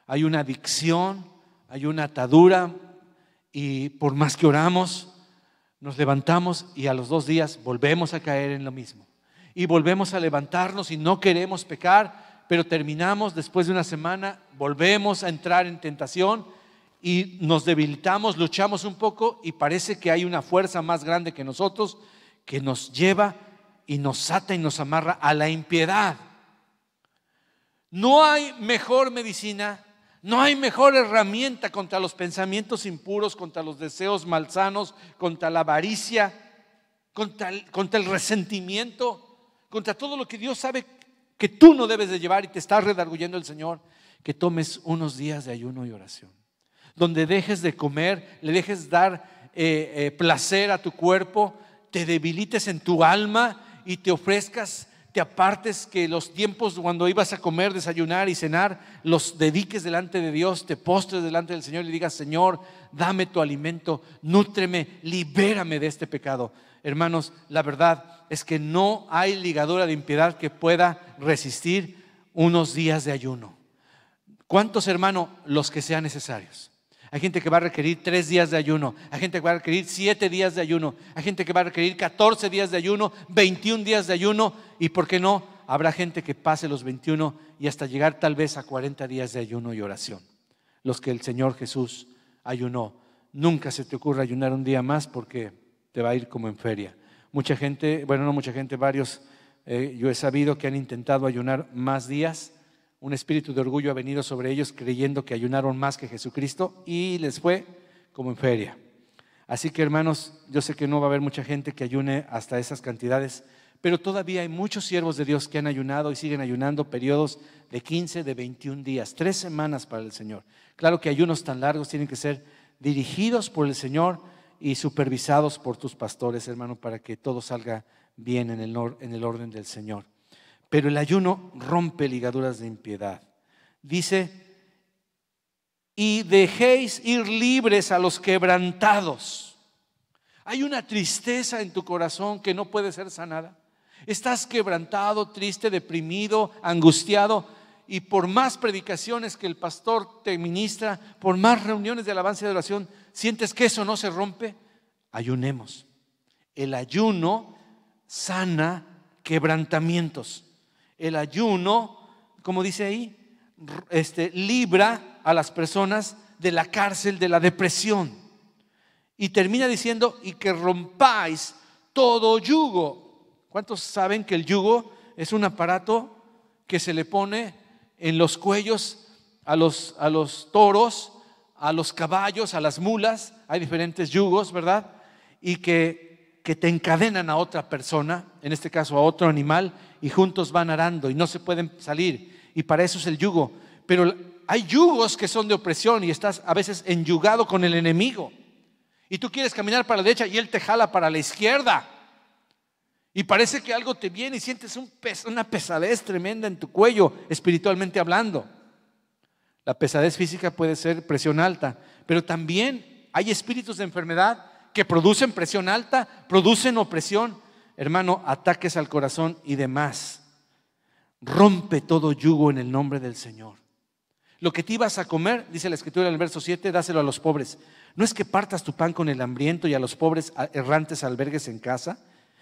Hay una adicción, hay una atadura, y por más que oramos, nos levantamos y a los 2 días volvemos a caer en lo mismo. Y volvemos a levantarnos y no queremos pecar, pero terminamos después de una semana, volvemos a entrar en tentación y nos debilitamos, luchamos un poco y parece que hay una fuerza más grande que nosotros que nos lleva y nos ata y nos amarra a la impiedad. No hay mejor medicina, no hay mejor herramienta contra los pensamientos impuros, contra los deseos malsanos, contra la avaricia, contra el resentimiento, contra todo lo que Dios sabe que tú no debes de llevar y te está redarguyendo el Señor. Que tomes unos días de ayuno y oración, donde dejes de comer, le dejes dar placer a tu cuerpo, te debilites en tu alma y te ofrezcas, te apartes, que los tiempos cuando ibas a comer, desayunar y cenar los dediques delante de Dios, te postres delante del Señor y le digas: Señor, dame tu alimento, nútreme, libérame de este pecado. Hermanos, la verdad es que no hay ligadura de impiedad que pueda resistir unos días de ayuno. ¿Cuántos, hermano? Los que sean necesarios. Hay gente que va a requerir 3 días de ayuno. Hay gente que va a requerir 7 días de ayuno. Hay gente que va a requerir 14 días de ayuno, 21 días de ayuno. Y ¿por qué no? Habrá gente que pase los 21 y hasta llegar tal vez a 40 días de ayuno y oración. Los que el Señor Jesús ayunó. Nunca se te ocurra ayunar un día más porque te va a ir como en feria. Mucha gente, bueno, no mucha gente, varios, yo he sabido que han intentado ayunar más días. Un espíritu de orgullo ha venido sobre ellos creyendo que ayunaron más que Jesucristo y les fue como en feria. Así que, hermanos, yo sé que no va a haber mucha gente que ayune hasta esas cantidades, pero todavía hay muchos siervos de Dios que han ayunado y siguen ayunando periodos de 15, de 21 días, 3 semanas para el Señor. Claro que ayunos tan largos tienen que ser dirigidos por el Señor y supervisados por tus pastores, hermano, para que todo salga bien en el orden del Señor. Pero el ayuno rompe ligaduras de impiedad. Dice, y dejéis ir libres a los quebrantados. Hay una tristeza en tu corazón que no puede ser sanada. Estás quebrantado, triste, deprimido, angustiado, y por más predicaciones que el pastor te ministra, por más reuniones de alabanza y de oración, sientes que eso no se rompe. Ayunemos. El ayuno sana quebrantamientos. El ayuno, como dice ahí, libra a las personas de la cárcel de la depresión. Y termina diciendo, y que rompáis todo yugo. ¿Cuántos saben que el yugo es un aparato que se le pone en los cuellos a los toros, a los caballos, a las mulas? Hay diferentes yugos, ¿verdad? Y que te encadenan a otra persona, en este caso a otro animal, y juntos van arando y no se pueden salir. Y para eso es el yugo. Pero hay yugos que son de opresión y estás a veces enyugado con el enemigo. Y tú quieres caminar para la derecha y él te jala para la izquierda. Y parece que algo te viene y sientes una pesadez tremenda en tu cuello, espiritualmente hablando. La pesadez física puede ser presión alta, pero también hay espíritus de enfermedad que producen presión alta, producen opresión. Hermano, ataques al corazón y demás. Rompe todo yugo en el nombre del Señor. Lo que te ibas a comer, dice la Escritura en el verso 7, dáselo a los pobres. ¿No es que partas tu pan con el hambriento y a los pobres errantes albergues en casa?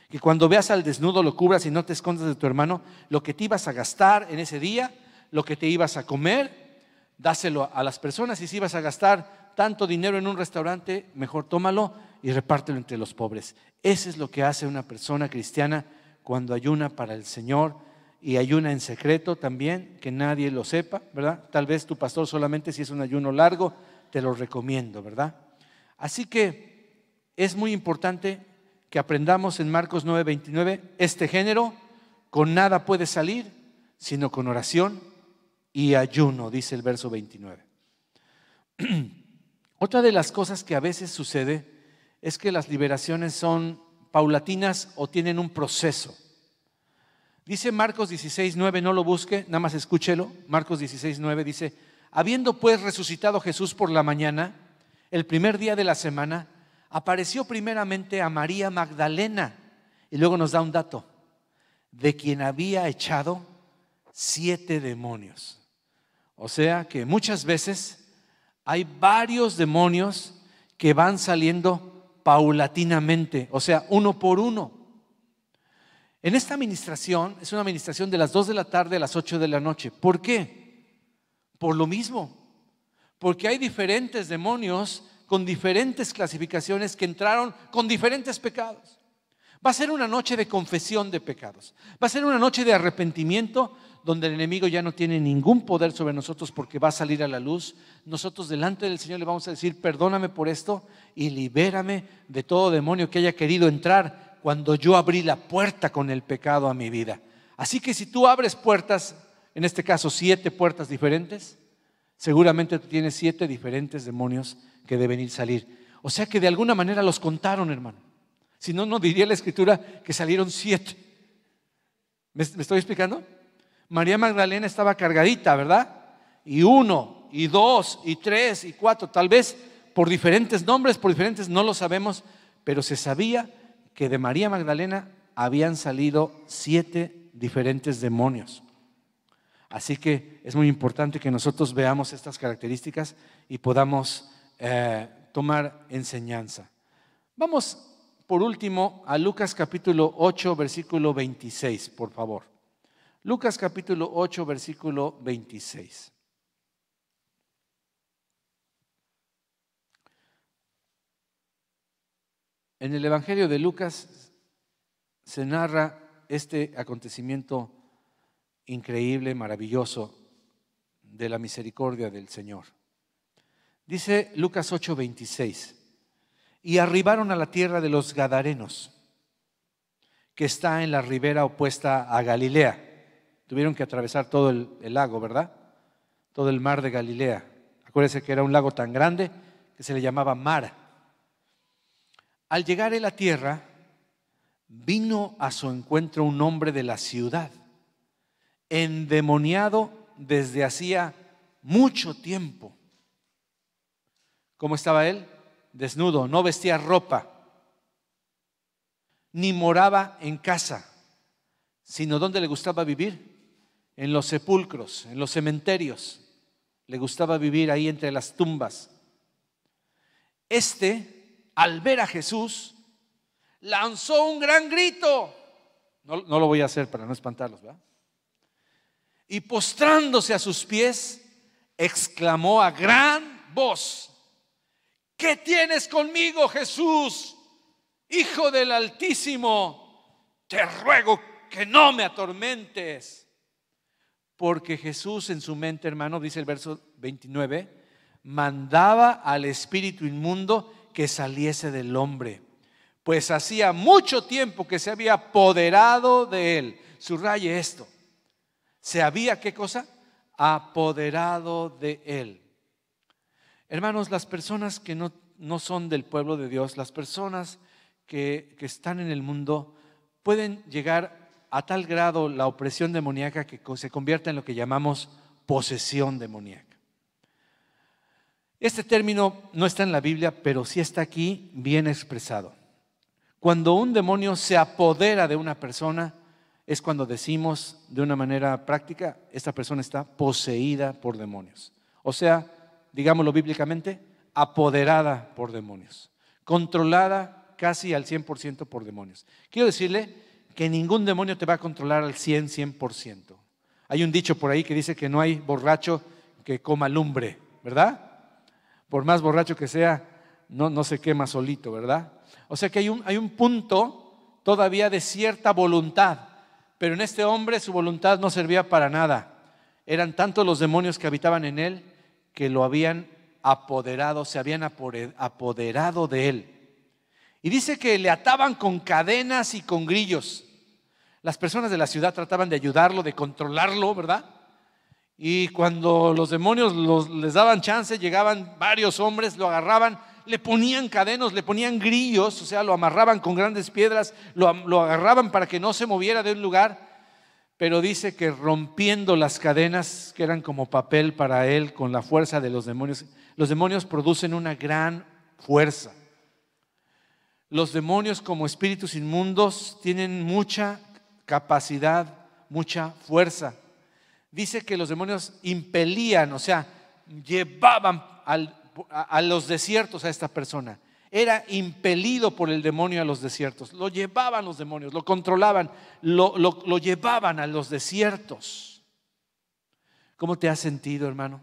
Que cuando veas al desnudo lo cubras y no te escondas de tu hermano. Lo que te ibas a gastar en ese día, lo que te ibas a comer, dáselo a las personas. Y si ibas a gastar tanto dinero en un restaurante, mejor tómalo y repártelo entre los pobres. Eso es lo que hace una persona cristiana cuando ayuna para el Señor y ayuna en secreto también, que nadie lo sepa, ¿verdad? Tal vez tu pastor solamente, si es un ayuno largo, te lo recomiendo, ¿verdad? Así que es muy importante que aprendamos en Marcos 9:29, este género con nada puede salir, sino con oración y ayuno, dice el verso 29. Otra de las cosas que a veces sucede es que las liberaciones son paulatinas o tienen un proceso. Dice Marcos 16:9, no lo busque, nada más escúchelo. Marcos 16:9 dice, habiendo pues resucitado Jesús por la mañana, el primer día de la semana, apareció primeramente a María Magdalena, y luego nos da un dato, de quien había echado 7 demonios. O sea que muchas veces hay varios demonios que van saliendo paulatinamente, o sea, uno por uno. En esta administración, es una administración de las 2 de la tarde a las 8 de la noche. ¿Por qué? Por lo mismo, porque hay diferentes demonios con diferentes clasificaciones que entraron con diferentes pecados. Va a ser una noche de confesión de pecados. Va a ser una noche de arrepentimiento donde el enemigo ya no tiene ningún poder sobre nosotros porque va a salir a la luz. Nosotros delante del Señor le vamos a decir, perdóname por esto y libérame de todo demonio que haya querido entrar cuando yo abrí la puerta con el pecado a mi vida. Así que si tú abres puertas, en este caso 7 puertas diferentes, seguramente tú tienes 7 diferentes demonios que deben ir salir. O sea que de alguna manera los contaron, hermano. Si no, no diría la Escritura que salieron 7. ¿Me estoy explicando? María Magdalena estaba cargadita, ¿verdad? Y 1, y 2, y 3, y 4, tal vez por diferentes nombres, por diferentes, no lo sabemos, pero se sabía que de María Magdalena habían salido 7 diferentes demonios. Así que es muy importante que nosotros veamos estas características y podamos tomar enseñanza. Vamos por último a Lucas capítulo 8, versículo 26, por favor. Lucas capítulo 8, versículo 26. En el Evangelio de Lucas se narra este acontecimiento increíble, maravilloso, de la misericordia del Señor. Dice Lucas 8, 26. Y arribaron a la tierra de los Gadarenos, que está en la ribera opuesta a Galilea. Tuvieron que atravesar todo el lago, ¿verdad? Todo el mar de Galilea. Acuérdense que era un lago tan grande que se le llamaba Mara. Al llegar a la tierra, vino a su encuentro un hombre de la ciudad, endemoniado desde hacía mucho tiempo. ¿Cómo estaba él? Desnudo, no vestía ropa, ni moraba en casa, sino donde le gustaba vivir, en los sepulcros, en los cementerios. Le gustaba vivir ahí entre las tumbas. Al ver a Jesús, lanzó un gran grito. No lo voy a hacer para no espantarlos, ¿verdad? Y postrándose a sus pies, exclamó a gran voz: ¿qué tienes conmigo, Jesús, Hijo del Altísimo? Te ruego que no me atormentes. Porque Jesús en su mente, hermano, dice el verso 29, mandaba al espíritu inmundo que saliese del hombre, pues hacía mucho tiempo que se había apoderado de él. Subraye esto. Se había, ¿qué cosa? Apoderado de él. Hermanos, las personas que no son del pueblo de Dios, las personas que están en el mundo, pueden llegar a tal grado la opresión demoníaca que se convierte en lo que llamamos posesión demoníaca. Este término no está en la Biblia, pero sí está aquí bien expresado. Cuando un demonio se apodera de una persona, es cuando decimos de una manera práctica, esta persona está poseída por demonios. O sea, digámoslo bíblicamente, apoderada por demonios, controlada casi al 100% por demonios. Quiero decirle que ningún demonio te va a controlar al 100%. Hay un dicho por ahí que dice que no hay borracho que coma lumbre, ¿verdad? Por más borracho que sea, no se quema solito, ¿verdad? O sea que hay un punto todavía de cierta voluntad, pero en este hombre su voluntad no servía para nada. Eran tantos los demonios que habitaban en él que lo habían apoderado, se habían apoderado de él. Y dice que le ataban con cadenas y con grillos. Las personas de la ciudad trataban de ayudarlo, de controlarlo, ¿verdad? Y cuando los demonios les daban chance, llegaban varios hombres, lo agarraban, le ponían cadenas, le ponían grillos, o sea, lo amarraban con grandes piedras, lo agarraban para que no se moviera de un lugar. Pero dice que rompiendo las cadenas, que eran como papel para él, con la fuerza de los demonios producen una gran fuerza. Los demonios como espíritus inmundos tienen mucha capacidad, mucha fuerza. Dice que los demonios impelían, o sea, llevaban a los desiertos a esta persona. Era impelido por el demonio a los desiertos. Lo llevaban los demonios, lo controlaban, lo llevaban a los desiertos. ¿Cómo te has sentido, hermano?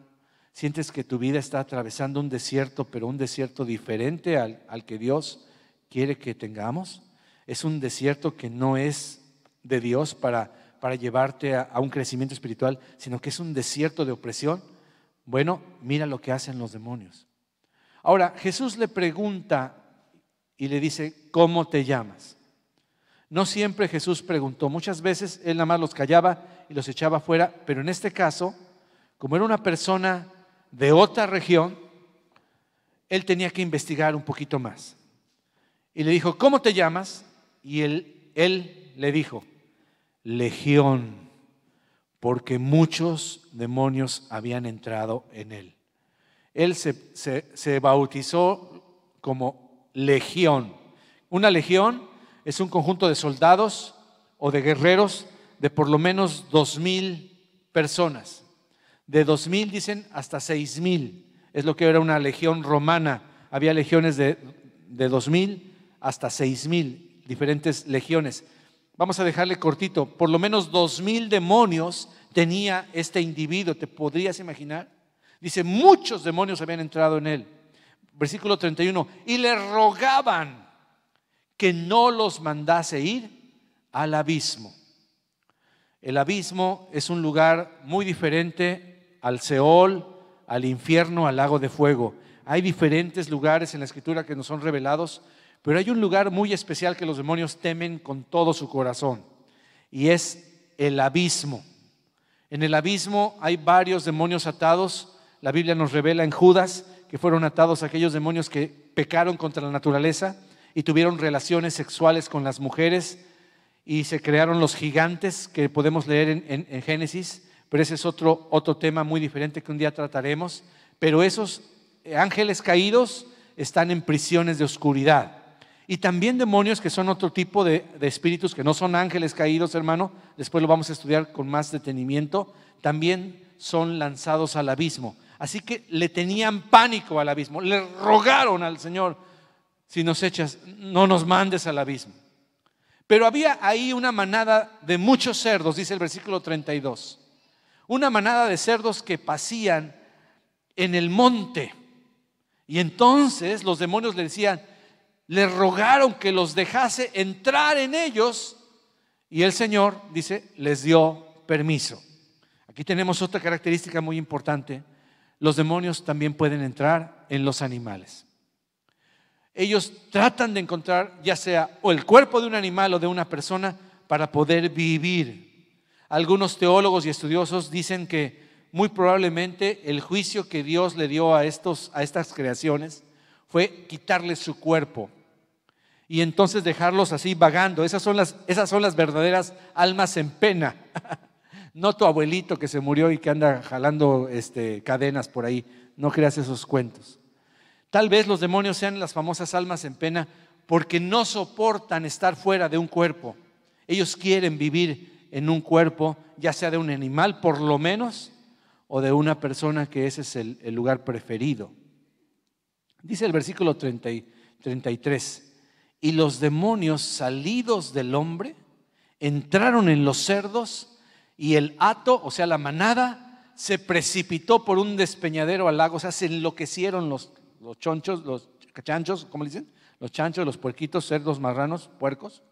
¿Sientes que tu vida está atravesando un desierto, pero un desierto diferente al que Dios quiere que tengamos? Es un desierto que no es de Dios para llevarte a un crecimiento espiritual, sino que es un desierto de opresión. Bueno, mira lo que hacen los demonios. Ahora, Jesús le pregunta y le dice, ¿cómo te llamas? No siempre Jesús preguntó, muchas veces él nada más los callaba y los echaba fuera, pero en este caso, como era una persona de otra región, él tenía que investigar un poquito más. Y le dijo, ¿cómo te llamas? Y él le dijo, Legión, porque muchos demonios habían entrado en él. Él se bautizó como legión. Una legión es un conjunto de soldados o de guerreros de por lo menos 2,000 personas. De 2,000 dicen hasta 6,000. es lo que era una legión romana. Había legiones de 2,000 hasta 6,000, diferentes legiones. Vamos a dejarle cortito, por lo menos 2,000 demonios tenía este individuo, ¿te podrías imaginar? Dice, muchos demonios habían entrado en él. Versículo 31, y le rogaban que no los mandase ir al abismo. El abismo es un lugar muy diferente al Seol, al infierno, al lago de fuego. Hay diferentes lugares en la Escritura que nos son revelados, pero hay un lugar muy especial que los demonios temen con todo su corazón, y es el abismo. En el abismo hay varios demonios atados. La Biblia nos revela en Judas que fueron atados aquellos demonios que pecaron contra la naturaleza y tuvieron relaciones sexuales con las mujeres, y se crearon los gigantes que podemos leer en Génesis, pero ese es otro tema muy diferente que un día trataremos. Pero esos ángeles caídos están en prisiones de oscuridad. Y también demonios que son otro tipo de espíritus que no son ángeles caídos, hermano, después lo vamos a estudiar con más detenimiento, también son lanzados al abismo. Así que le tenían pánico al abismo, le rogaron al Señor, si nos echas, no nos mandes al abismo. Pero había ahí una manada de muchos cerdos, dice el versículo 32, una manada de cerdos que pasían en el monte. Y entonces los demonios le decían, le rogaron que los dejase entrar en ellos, y el Señor, dice, les dio permiso. Aquí tenemos otra característica muy importante. Los demonios también pueden entrar en los animales. Ellos tratan de encontrar ya sea o el cuerpo de un animal o de una persona para poder vivir. Algunos teólogos y estudiosos dicen que muy probablemente el juicio que Dios le dio a estas creaciones fue quitarles su cuerpo y entonces dejarlos así vagando. Esas son las verdaderas almas en pena. No tu abuelito que se murió y que anda jalando cadenas por ahí. No creas esos cuentos. Tal vez los demonios sean las famosas almas en pena porque no soportan estar fuera de un cuerpo. Ellos quieren vivir en un cuerpo, ya sea de un animal por lo menos, o de una persona, que ese es el lugar preferido. Dice el versículo 33, y los demonios salidos del hombre entraron en los cerdos, y el hato, o sea la manada, se precipitó por un despeñadero al lago. O sea, se enloquecieron los chonchos, los chanchos, ¿cómo le dicen? Los chanchos, los puerquitos, cerdos, marranos, puercos,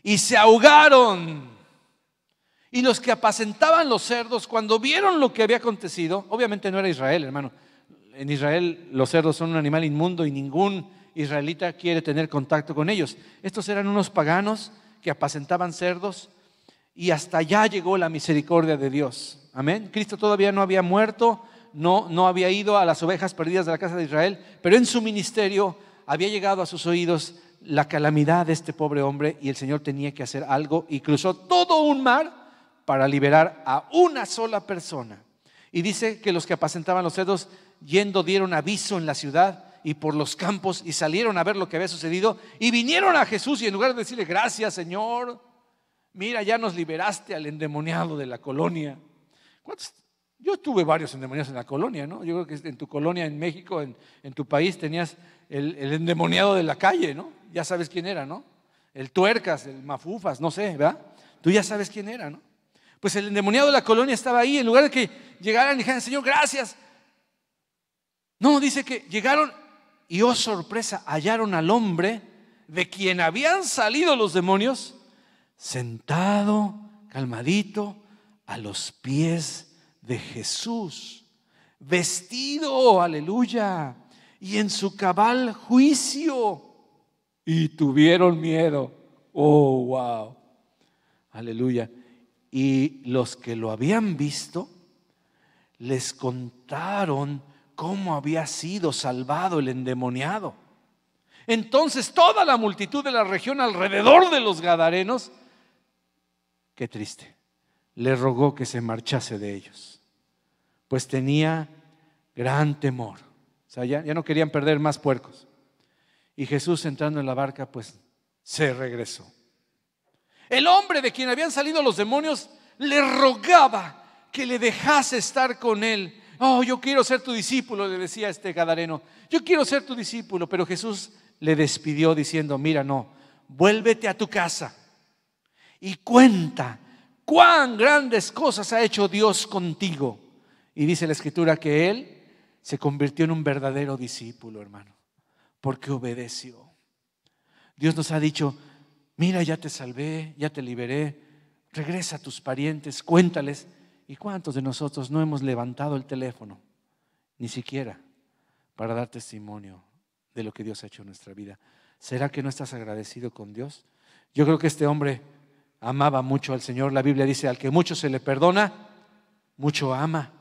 y se ahogaron. Y los que apacentaban los cerdos, cuando vieron lo que había acontecido, obviamente no era Israel, hermano. En Israel los cerdos son un animal inmundo y ningún israelita quiere tener contacto con ellos. Estos eran unos paganos que apacentaban cerdos, y hasta allá llegó la misericordia de Dios. Amén. Cristo todavía no había muerto, no había ido a las ovejas perdidas de la casa de Israel, pero en su ministerio había llegado a sus oídos la calamidad de este pobre hombre, y el Señor tenía que hacer algo, y cruzó todo un mar para liberar a una sola persona. Y dice que los que apacentaban los cerdos yendo dieron aviso en la ciudad y por los campos, y salieron a ver lo que había sucedido, y vinieron a Jesús, y en lugar de decirle gracias Señor, mira, ya nos liberaste al endemoniado de la colonia. Yo tuve varios endemoniados en la colonia, ¿no? Yo creo que en tu colonia, en México, en tu país, tenías el endemoniado de la calle, ¿no? Ya sabes quién era, ¿no? El tuercas, el mafufas, no sé, ¿verdad? Tú ya sabes quién era, ¿no? Pues el endemoniado de la colonia estaba ahí. En lugar de que llegaran y dijeran, Señor, gracias. No, dice que llegaron y, oh sorpresa, hallaron al hombre de quien habían salido los demonios, sentado, calmadito, a los pies de Jesús, vestido, aleluya, y en su cabal juicio, y tuvieron miedo. Oh, wow, aleluya. Y los que lo habían visto les contaron cómo había sido salvado el endemoniado. Entonces toda la multitud de la región alrededor de los gadarenos, qué triste, le rogó que se marchase de ellos, pues tenía gran temor. O sea, ya no querían perder más puercos. Y Jesús, entrando en la barca, pues se regresó. El hombre de quien habían salido los demonios le rogaba que le dejase estar con él. Oh, yo quiero ser tu discípulo, le decía este gadareno. Yo quiero ser tu discípulo, pero Jesús le despidió diciendo, mira, no, vuélvete a tu casa y cuenta cuán grandes cosas ha hecho Dios contigo. Y dice la Escritura que él se convirtió en un verdadero discípulo, hermano, porque obedeció. Dios nos ha dicho, mira, ya te salvé, ya te liberé, regresa a tus parientes, cuéntales. ¿Y cuántos de nosotros no hemos levantado el teléfono, ni siquiera para dar testimonio de lo que Dios ha hecho en nuestra vida? ¿Será que no estás agradecido con Dios? Yo creo que este hombre amaba mucho al Señor. La Biblia dice, al que mucho se le perdona, mucho ama.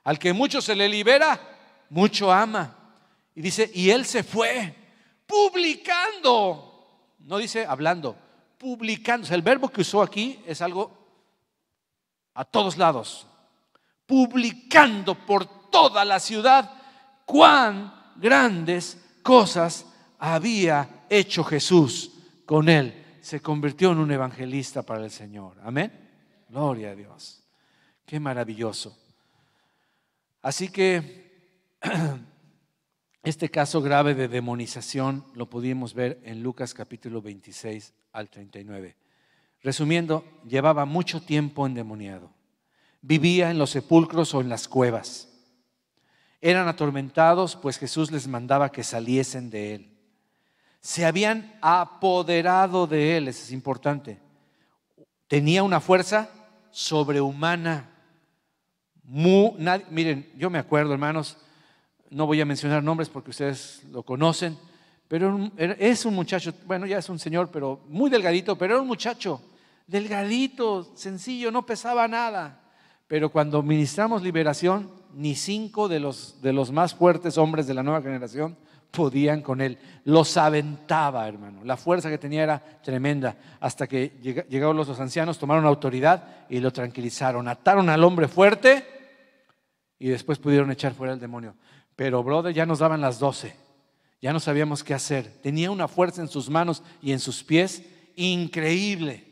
Al que mucho se le libera, mucho ama. Y dice, y él se fue publicando, no dice hablando, publicando. O sea, el verbo que usó aquí es algo a todos lados, publicando por toda la ciudad cuán grandes cosas había hecho Jesús con él. Se convirtió en un evangelista para el Señor. Amén. Gloria a Dios. Qué maravilloso. Así que este caso grave de demonización lo pudimos ver en Lucas capítulo 26 al 39. Resumiendo, llevaba mucho tiempo endemoniado. Vivía en los sepulcros o en las cuevas. Eran atormentados, pues Jesús les mandaba que saliesen de él. Se habían apoderado de él, eso es importante. Tenía una fuerza sobrehumana. Miren, yo me acuerdo, hermanos, no voy a mencionar nombres porque ustedes lo conocen, pero es un muchacho, bueno, ya es un señor, pero muy delgadito, pero era un muchacho delgadito, sencillo, no pesaba nada. Pero cuando ministramos liberación, ni 5 de los más fuertes hombres de la nueva generación podían con él. Los aventaba, hermano. La fuerza que tenía era tremenda. Hasta que llegaron los ancianos, tomaron autoridad y lo tranquilizaron. Ataron al hombre fuerte y después pudieron echar fuera el demonio. Pero, brother, ya nos daban las 12. Ya no sabíamos qué hacer. Tenía una fuerza en sus manos y en sus pies increíble.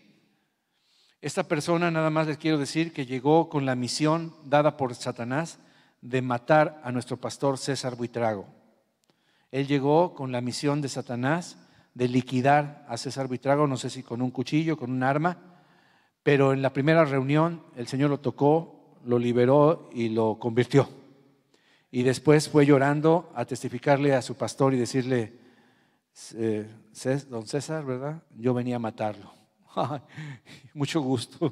Esta persona, nada más les quiero decir que llegó con la misión dada por Satanás de matar a nuestro pastor César Buitrago. Él llegó con la misión de Satanás de liquidar a César Buitrago, no sé si con un cuchillo, con un arma, pero en la primera reunión el Señor lo tocó, lo liberó y lo convirtió. Y después fue llorando a testificarle a su pastor y decirle, don César, ¿verdad? Yo venía a matarlo. Mucho gusto.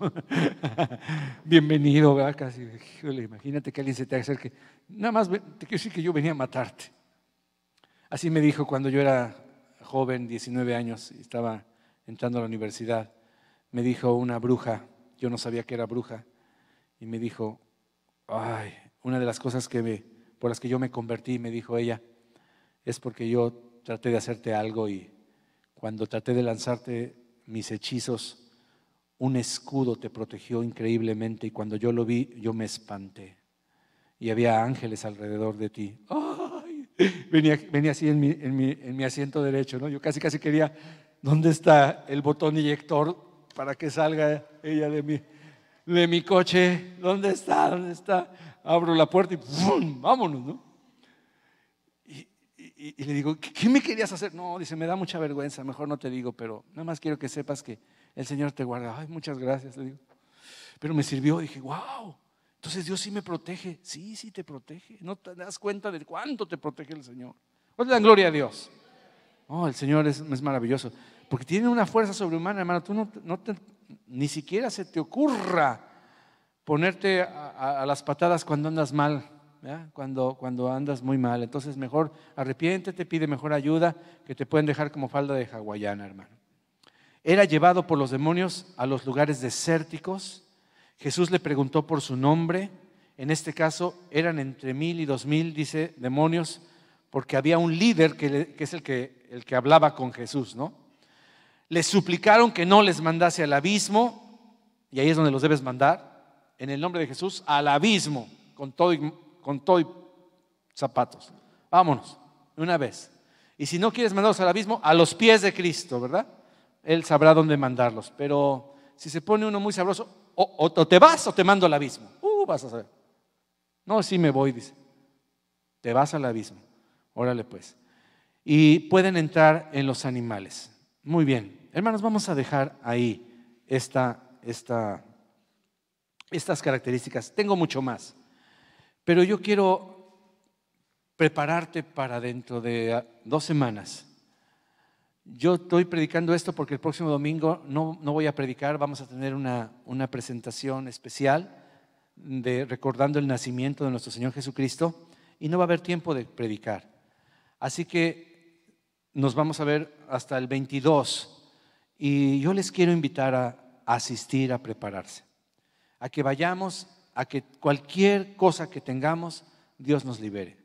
Bienvenido, ¿verdad? Casi, híjole, imagínate que alguien se te acerque. Nada más te quiero decir que yo venía a matarte. Así me dijo cuando yo era joven, 19 años, y estaba entrando a la universidad. Me dijo una bruja, yo no sabía que era bruja, y me dijo, ay, una de las cosas por las que yo me convertí, me dijo ella, es porque yo traté de hacerte algo y cuando traté de lanzarte mis hechizos, un escudo te protegió increíblemente y cuando yo lo vi, yo me espanté y había ángeles alrededor de ti. ¡Ay! Venía así en mi asiento derecho, ¿no? Yo casi quería, ¿dónde está el botón eyector para que salga ella de mi coche? ¿Dónde está? ¿Dónde está? Abro la puerta y ¡pum! Vámonos, ¿no? Y le digo, ¿qué me querías hacer? No, dice, me da mucha vergüenza, mejor no te digo, pero nada más quiero que sepas que el Señor te guarda. Ay, muchas gracias, le digo. Pero me sirvió, dije, wow, entonces Dios sí me protege. Sí, sí te protege. No te das cuenta de cuánto te protege el Señor. ¿Cuánto le dan gloria a Dios? Oh, el Señor es maravilloso, porque tiene una fuerza sobrehumana, hermano. Tú ni siquiera se te ocurra ponerte a las patadas cuando andas mal. Cuando andas muy mal, entonces mejor arrepiéntete, pide mejor ayuda, que te pueden dejar como falda de hawaiana, hermano. Era llevado por los demonios a los lugares desérticos. Jesús le preguntó por su nombre. En este caso eran entre 1000 y 2000, dice, demonios, porque había un líder que es el que hablaba con Jesús, ¿no? Les suplicaron que no les mandase al abismo, y ahí es donde los debes mandar, en el nombre de Jesús, al abismo, con todo y zapatos. Vámonos, una vez. Y si no quieres mandarlos al abismo, a los pies de Cristo, ¿verdad? Él sabrá dónde mandarlos. Pero si se pone uno muy sabroso, o te vas o te mando al abismo. Vas a saber. No, sí me voy, dice. Te vas al abismo. Órale pues. Y pueden entrar en los animales. Muy bien. Hermanos, vamos a dejar ahí estas características. Tengo mucho más. Pero yo quiero prepararte para dentro de 2 semanas. Yo estoy predicando esto porque el próximo domingo no voy a predicar, vamos a tener una presentación especial recordando el nacimiento de nuestro Señor Jesucristo y no va a haber tiempo de predicar. Así que nos vamos a ver hasta el 22 y yo les quiero invitar a asistir, a prepararse, a que vayamos, a que cualquier cosa que tengamos, Dios nos libere.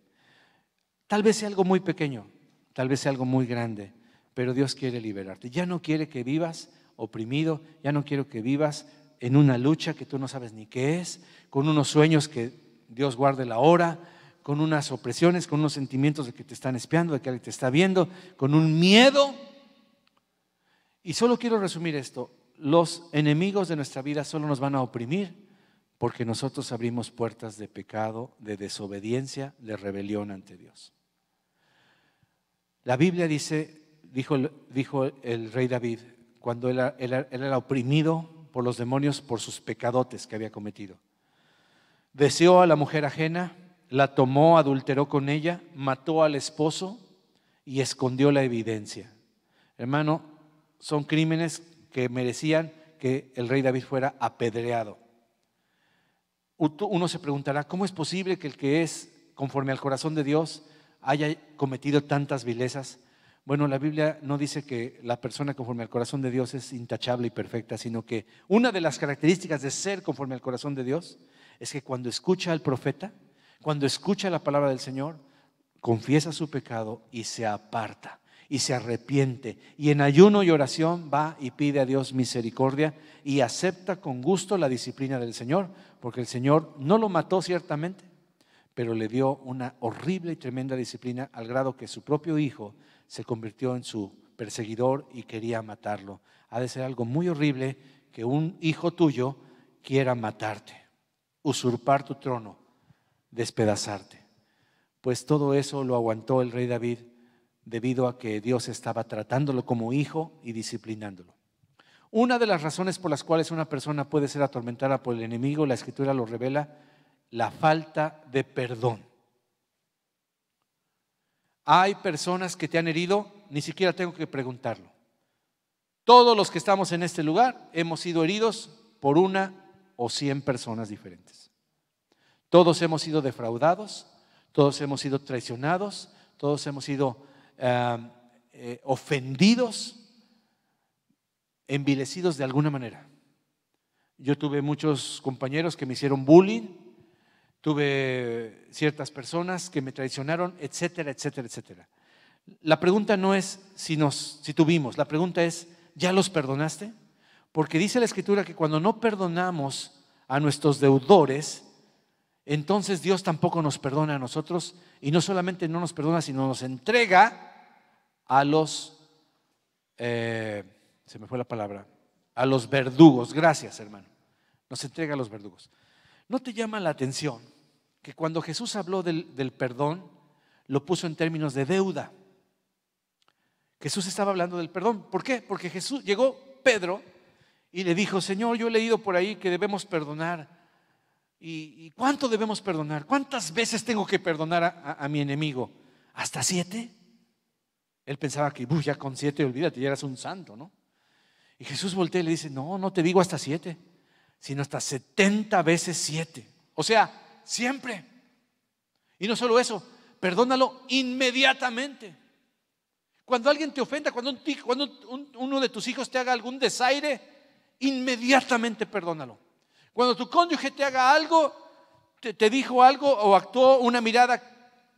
Tal vez sea algo muy pequeño, tal vez sea algo muy grande, pero Dios quiere liberarte. Ya no quiere que vivas oprimido, ya no quiero que vivas en una lucha que tú no sabes ni qué es, con unos sueños que Dios guarde la hora, con unas opresiones, con unos sentimientos de que te están espiando, de que alguien te está viendo, con un miedo. Y solo quiero resumir esto: los enemigos de nuestra vida solo nos van a oprimir porque nosotros abrimos puertas de pecado, de desobediencia, de rebelión ante Dios. La Biblia dijo el rey David, cuando él era oprimido por los demonios por sus pecadotes que había cometido. Deseó a la mujer ajena, la tomó, adulteró con ella, mató al esposo y escondió la evidencia. Hermano, son crímenes que merecían que el rey David fuera apedreado. Uno se preguntará, ¿cómo es posible que el que es conforme al corazón de Dios haya cometido tantas vilezas? Bueno, la Biblia no dice que la persona conforme al corazón de Dios es intachable y perfecta, sino que una de las características de ser conforme al corazón de Dios es que cuando escucha al profeta, cuando escucha la palabra del Señor, confiesa su pecado y se aparta y se arrepiente y en ayuno y oración va y pide a Dios misericordia y acepta con gusto la disciplina del Señor, porque el Señor no lo mató ciertamente, pero le dio una horrible y tremenda disciplina al grado que su propio hijo se convirtió en su perseguidor y quería matarlo. Ha de ser algo muy horrible que un hijo tuyo quiera matarte, usurpar tu trono, despedazarte. Pues todo eso lo aguantó el rey David debido a que Dios estaba tratándolo como hijo y disciplinándolo. Una de las razones por las cuales una persona puede ser atormentada por el enemigo, la Escritura lo revela, la falta de perdón. Hay personas que te han herido, ni siquiera tengo que preguntarlo. Todos los que estamos en este lugar hemos sido heridos por 1 o 100 personas diferentes. Todos hemos sido defraudados, todos hemos sido traicionados, todos hemos sido ofendidos, envilecidos de alguna manera. Yo tuve muchos compañeros que me hicieron bullying, tuve ciertas personas que me traicionaron, etcétera, etcétera, etcétera. La pregunta no es si tuvimos, la pregunta es, ¿ya los perdonaste? Porque dice la Escritura que cuando no perdonamos a nuestros deudores, entonces Dios tampoco nos perdona a nosotros, y no solamente no nos perdona, sino nos entrega a los, se me fue la palabra, a los verdugos. Gracias, hermano. Nos entrega a los verdugos. ¿No te llama la atención que cuando Jesús habló del perdón, lo puso en términos de deuda? Jesús estaba hablando del perdón. ¿Por qué? Porque llegó Pedro y le dijo, Señor, yo he leído por ahí que debemos perdonar. ¿Y cuánto debemos perdonar? ¿Cuántas veces tengo que perdonar a mi enemigo? ¿Hasta 7? Él pensaba que ya con 7, olvídate, ya eras un santo, ¿no? Y Jesús voltea y le dice, no te digo hasta 7, sino hasta 70 veces 7. O sea, siempre. Y no solo eso, perdónalo inmediatamente. Cuando alguien te ofenda, cuando uno de tus hijos te haga algún desaire, inmediatamente perdónalo. Cuando tu cónyuge te haga algo, te dijo algo o actuó una mirada,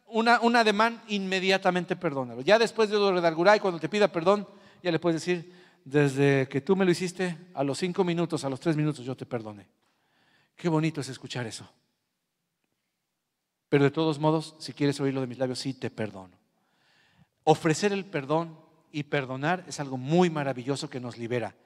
un ademán, inmediatamente perdónalo. Ya después de lo redargurá y cuando te pida perdón, ya le puedes decir, desde que tú me lo hiciste, a los 5 minutos, a los 3 minutos yo te perdoné. Qué bonito es escuchar eso. Pero de todos modos, si quieres oírlo de mis labios, sí te perdono. Ofrecer el perdón y perdonar es algo muy maravilloso que nos libera.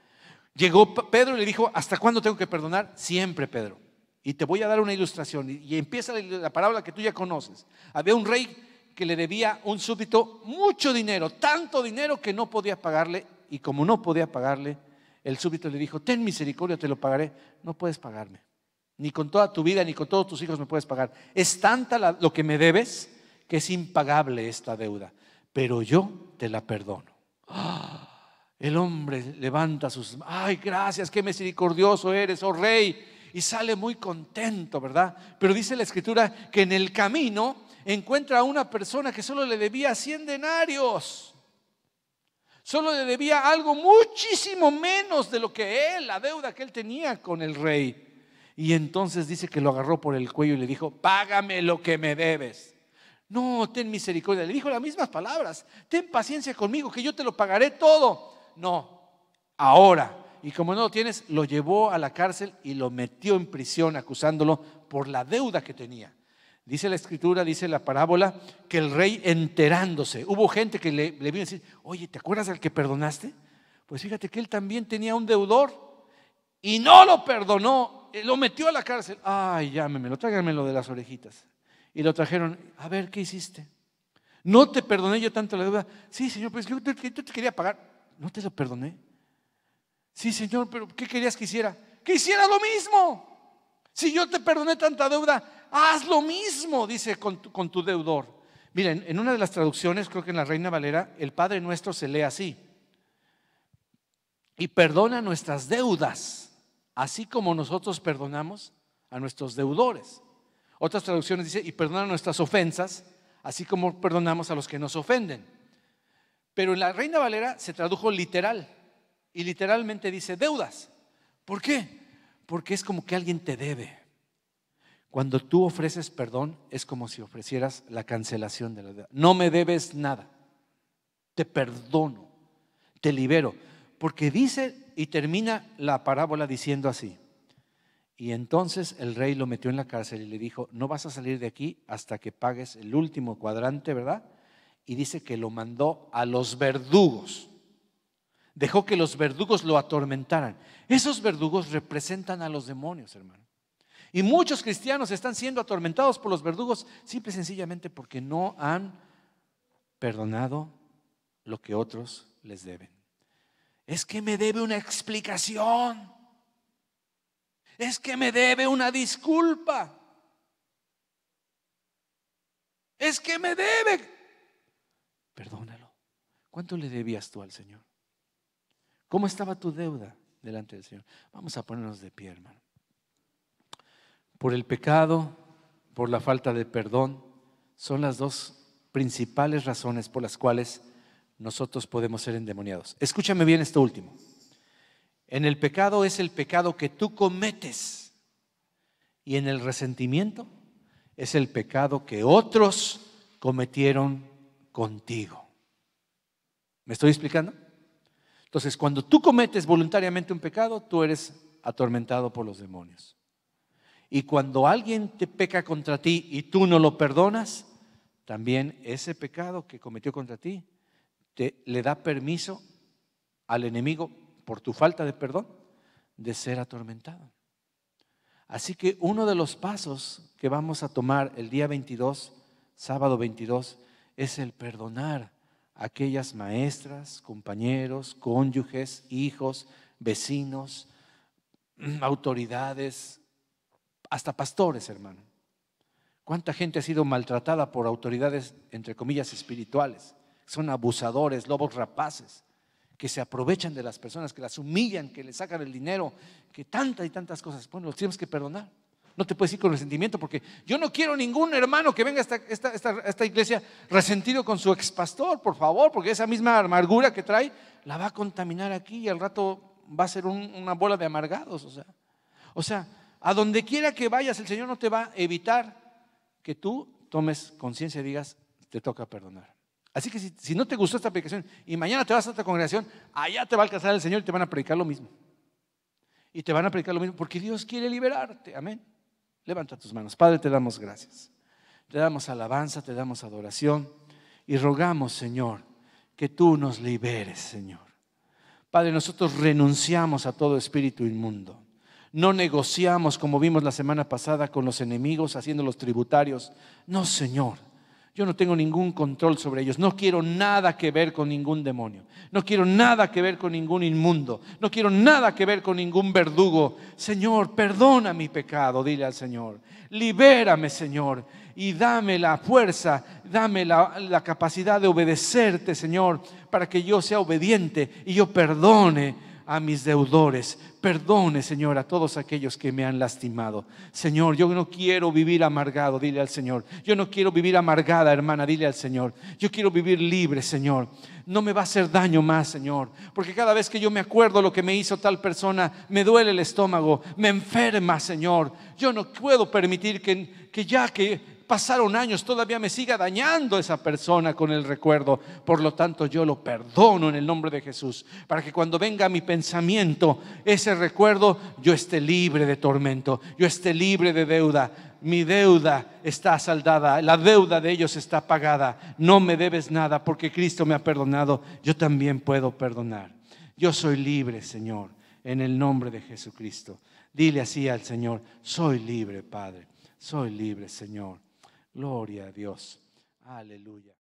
Llegó Pedro y le dijo, ¿hasta cuándo tengo que perdonar? Siempre, Pedro. Y te voy a dar una ilustración. Y empieza la parábola que tú ya conoces. Había un rey que le debía a un súbdito mucho dinero, tanto dinero que no podía pagarle. Y como no podía pagarle, el súbdito le dijo: ten misericordia, te lo pagaré. No puedes pagarme, ni con toda tu vida, ni con todos tus hijos me puedes pagar. Es tanta lo que me debes que es impagable esta deuda, pero yo te la perdono. El hombre levanta sus: ay, gracias, qué misericordioso eres, oh rey. Y sale muy contento, ¿verdad? Pero dice la escritura que en el camino encuentra a una persona que solo le debía 100 denarios. Solo le debía algo muchísimo menos de lo que la deuda que él tenía con el rey. Y entonces dice que lo agarró por el cuello y le dijo: págame lo que me debes. No, ten misericordia. Le dijo las mismas palabras: ten paciencia conmigo, que yo te lo pagaré todo. No, ahora. Y como no lo tienes, lo llevó a la cárcel y lo metió en prisión, acusándolo por la deuda que tenía. Dice la escritura, dice la parábola, que el rey, enterándose, hubo gente que le vino a decir: oye, ¿te acuerdas al que perdonaste? Pues fíjate que él también tenía un deudor y no lo perdonó, lo metió a la cárcel. Ay, llámemelo, tráiganmelo de las orejitas. Y lo trajeron: a ver, ¿qué hiciste? ¿No te perdoné yo tanto la deuda? Sí, señor, pues yo te quería pagar. ¿No te lo perdoné? Sí, señor, pero ¿qué querías que hiciera? Que hiciera lo mismo. Si yo te perdoné tanta deuda, haz lo mismo, dice con tu deudor. Miren, en una de las traducciones, creo que en la Reina Valera, el Padre Nuestro se lee así: y perdona nuestras deudas, así como nosotros perdonamos a nuestros deudores. Otras traducciones dice: y perdona nuestras ofensas, así como perdonamos a los que nos ofenden. Pero en la Reina Valera se tradujo literal. Y literalmente dice deudas. ¿Por qué? Porque es como que alguien te debe. Cuando tú ofreces perdón, es como si ofrecieras la cancelación de la deuda. No me debes nada, te perdono, te libero. Porque dice y termina la parábola diciendo así: y entonces el rey lo metió en la cárcel y le dijo: no vas a salir de aquí hasta que pagues el último cuadrante, ¿verdad? Y dice que lo mandó a los verdugos. Dejó que los verdugos lo atormentaran. Esos verdugos representan a los demonios, hermano. Y muchos cristianos están siendo atormentados por los verdugos simple y sencillamente porque no han perdonado lo que otros les deben. Es que me debe una explicación. Es que me debe una disculpa. Es que me debe. Perdónalo. ¿Cuánto le debías tú al Señor? ¿Cómo estaba tu deuda delante del Señor? Vamos a ponernos de pie, hermano. Por el pecado, por la falta de perdón, son las dos principales razones por las cuales nosotros podemos ser endemoniados. Escúchame bien esto último. En el pecado es el pecado que tú cometes, y en el resentimiento es el pecado que otros cometieron contigo. ¿Me estoy explicando? Entonces, cuando tú cometes voluntariamente un pecado, tú eres atormentado por los demonios. Y cuando alguien te peca contra ti y tú no lo perdonas, también ese pecado que cometió contra ti le da permiso al enemigo, por tu falta de perdón, de ser atormentado. Así que uno de los pasos que vamos a tomar el día 22, sábado 22, es el perdonar a aquellas maestras, compañeros, cónyuges, hijos, vecinos, autoridades, hasta pastores, hermano. ¿Cuánta gente ha sido maltratada por autoridades, entre comillas, espirituales? Son abusadores, lobos rapaces, que se aprovechan de las personas, que las humillan, que les sacan el dinero, que tantas y tantas cosas. Bueno, los tienes que perdonar. No te puedes ir con resentimiento, porque yo no quiero ningún hermano que venga a esta iglesia resentido con su expastor, por favor, porque esa misma amargura que trae la va a contaminar aquí y al rato va a ser una bola de amargados. O sea, a donde quiera que vayas, el Señor no te va a evitar que tú tomes conciencia y digas: te toca perdonar. Así que si no te gustó esta predicación y mañana te vas a otra congregación, allá te va a alcanzar el Señor y te van a predicar lo mismo. Y te van a predicar lo mismo porque Dios quiere liberarte. Amén. Levanta tus manos. Padre, te damos gracias. Te damos alabanza, te damos adoración y rogamos, Señor, que tú nos liberes, Señor. Padre, nosotros renunciamos a todo espíritu inmundo. No negociamos, como vimos la semana pasada, con los enemigos, haciéndolos tributarios. No, Señor, yo no tengo ningún control sobre ellos. No quiero nada que ver con ningún demonio. No quiero nada que ver con ningún inmundo. No quiero nada que ver con ningún verdugo. Señor, perdona mi pecado, dile al Señor. Libérame, Señor, y dame la fuerza, dame la capacidad de obedecerte, Señor, para que yo sea obediente y yo perdone a mis deudores. Perdone, Señor, a todos aquellos que me han lastimado. Señor, yo no quiero vivir amargado, dile al Señor. Yo no quiero vivir amargada, hermana, dile al Señor. Yo quiero vivir libre, Señor. No me va a hacer daño más, Señor, porque cada vez que yo me acuerdo lo que me hizo tal persona, me duele el estómago, me enferma, Señor. Yo no puedo permitir que ya que pasaron años todavía me siga dañando esa persona con el recuerdo. Por lo tanto, yo lo perdono en el nombre de Jesús, para que cuando venga a mi pensamiento ese recuerdo, yo esté libre de tormento, yo esté libre de deuda. Mi deuda está saldada, la deuda de ellos está pagada. No me debes nada porque Cristo me ha perdonado. Yo también puedo perdonar. Yo soy libre, Señor, en el nombre de Jesucristo. Dile así al Señor: soy libre, Padre. Soy libre, Señor. Gloria a Dios. Aleluya.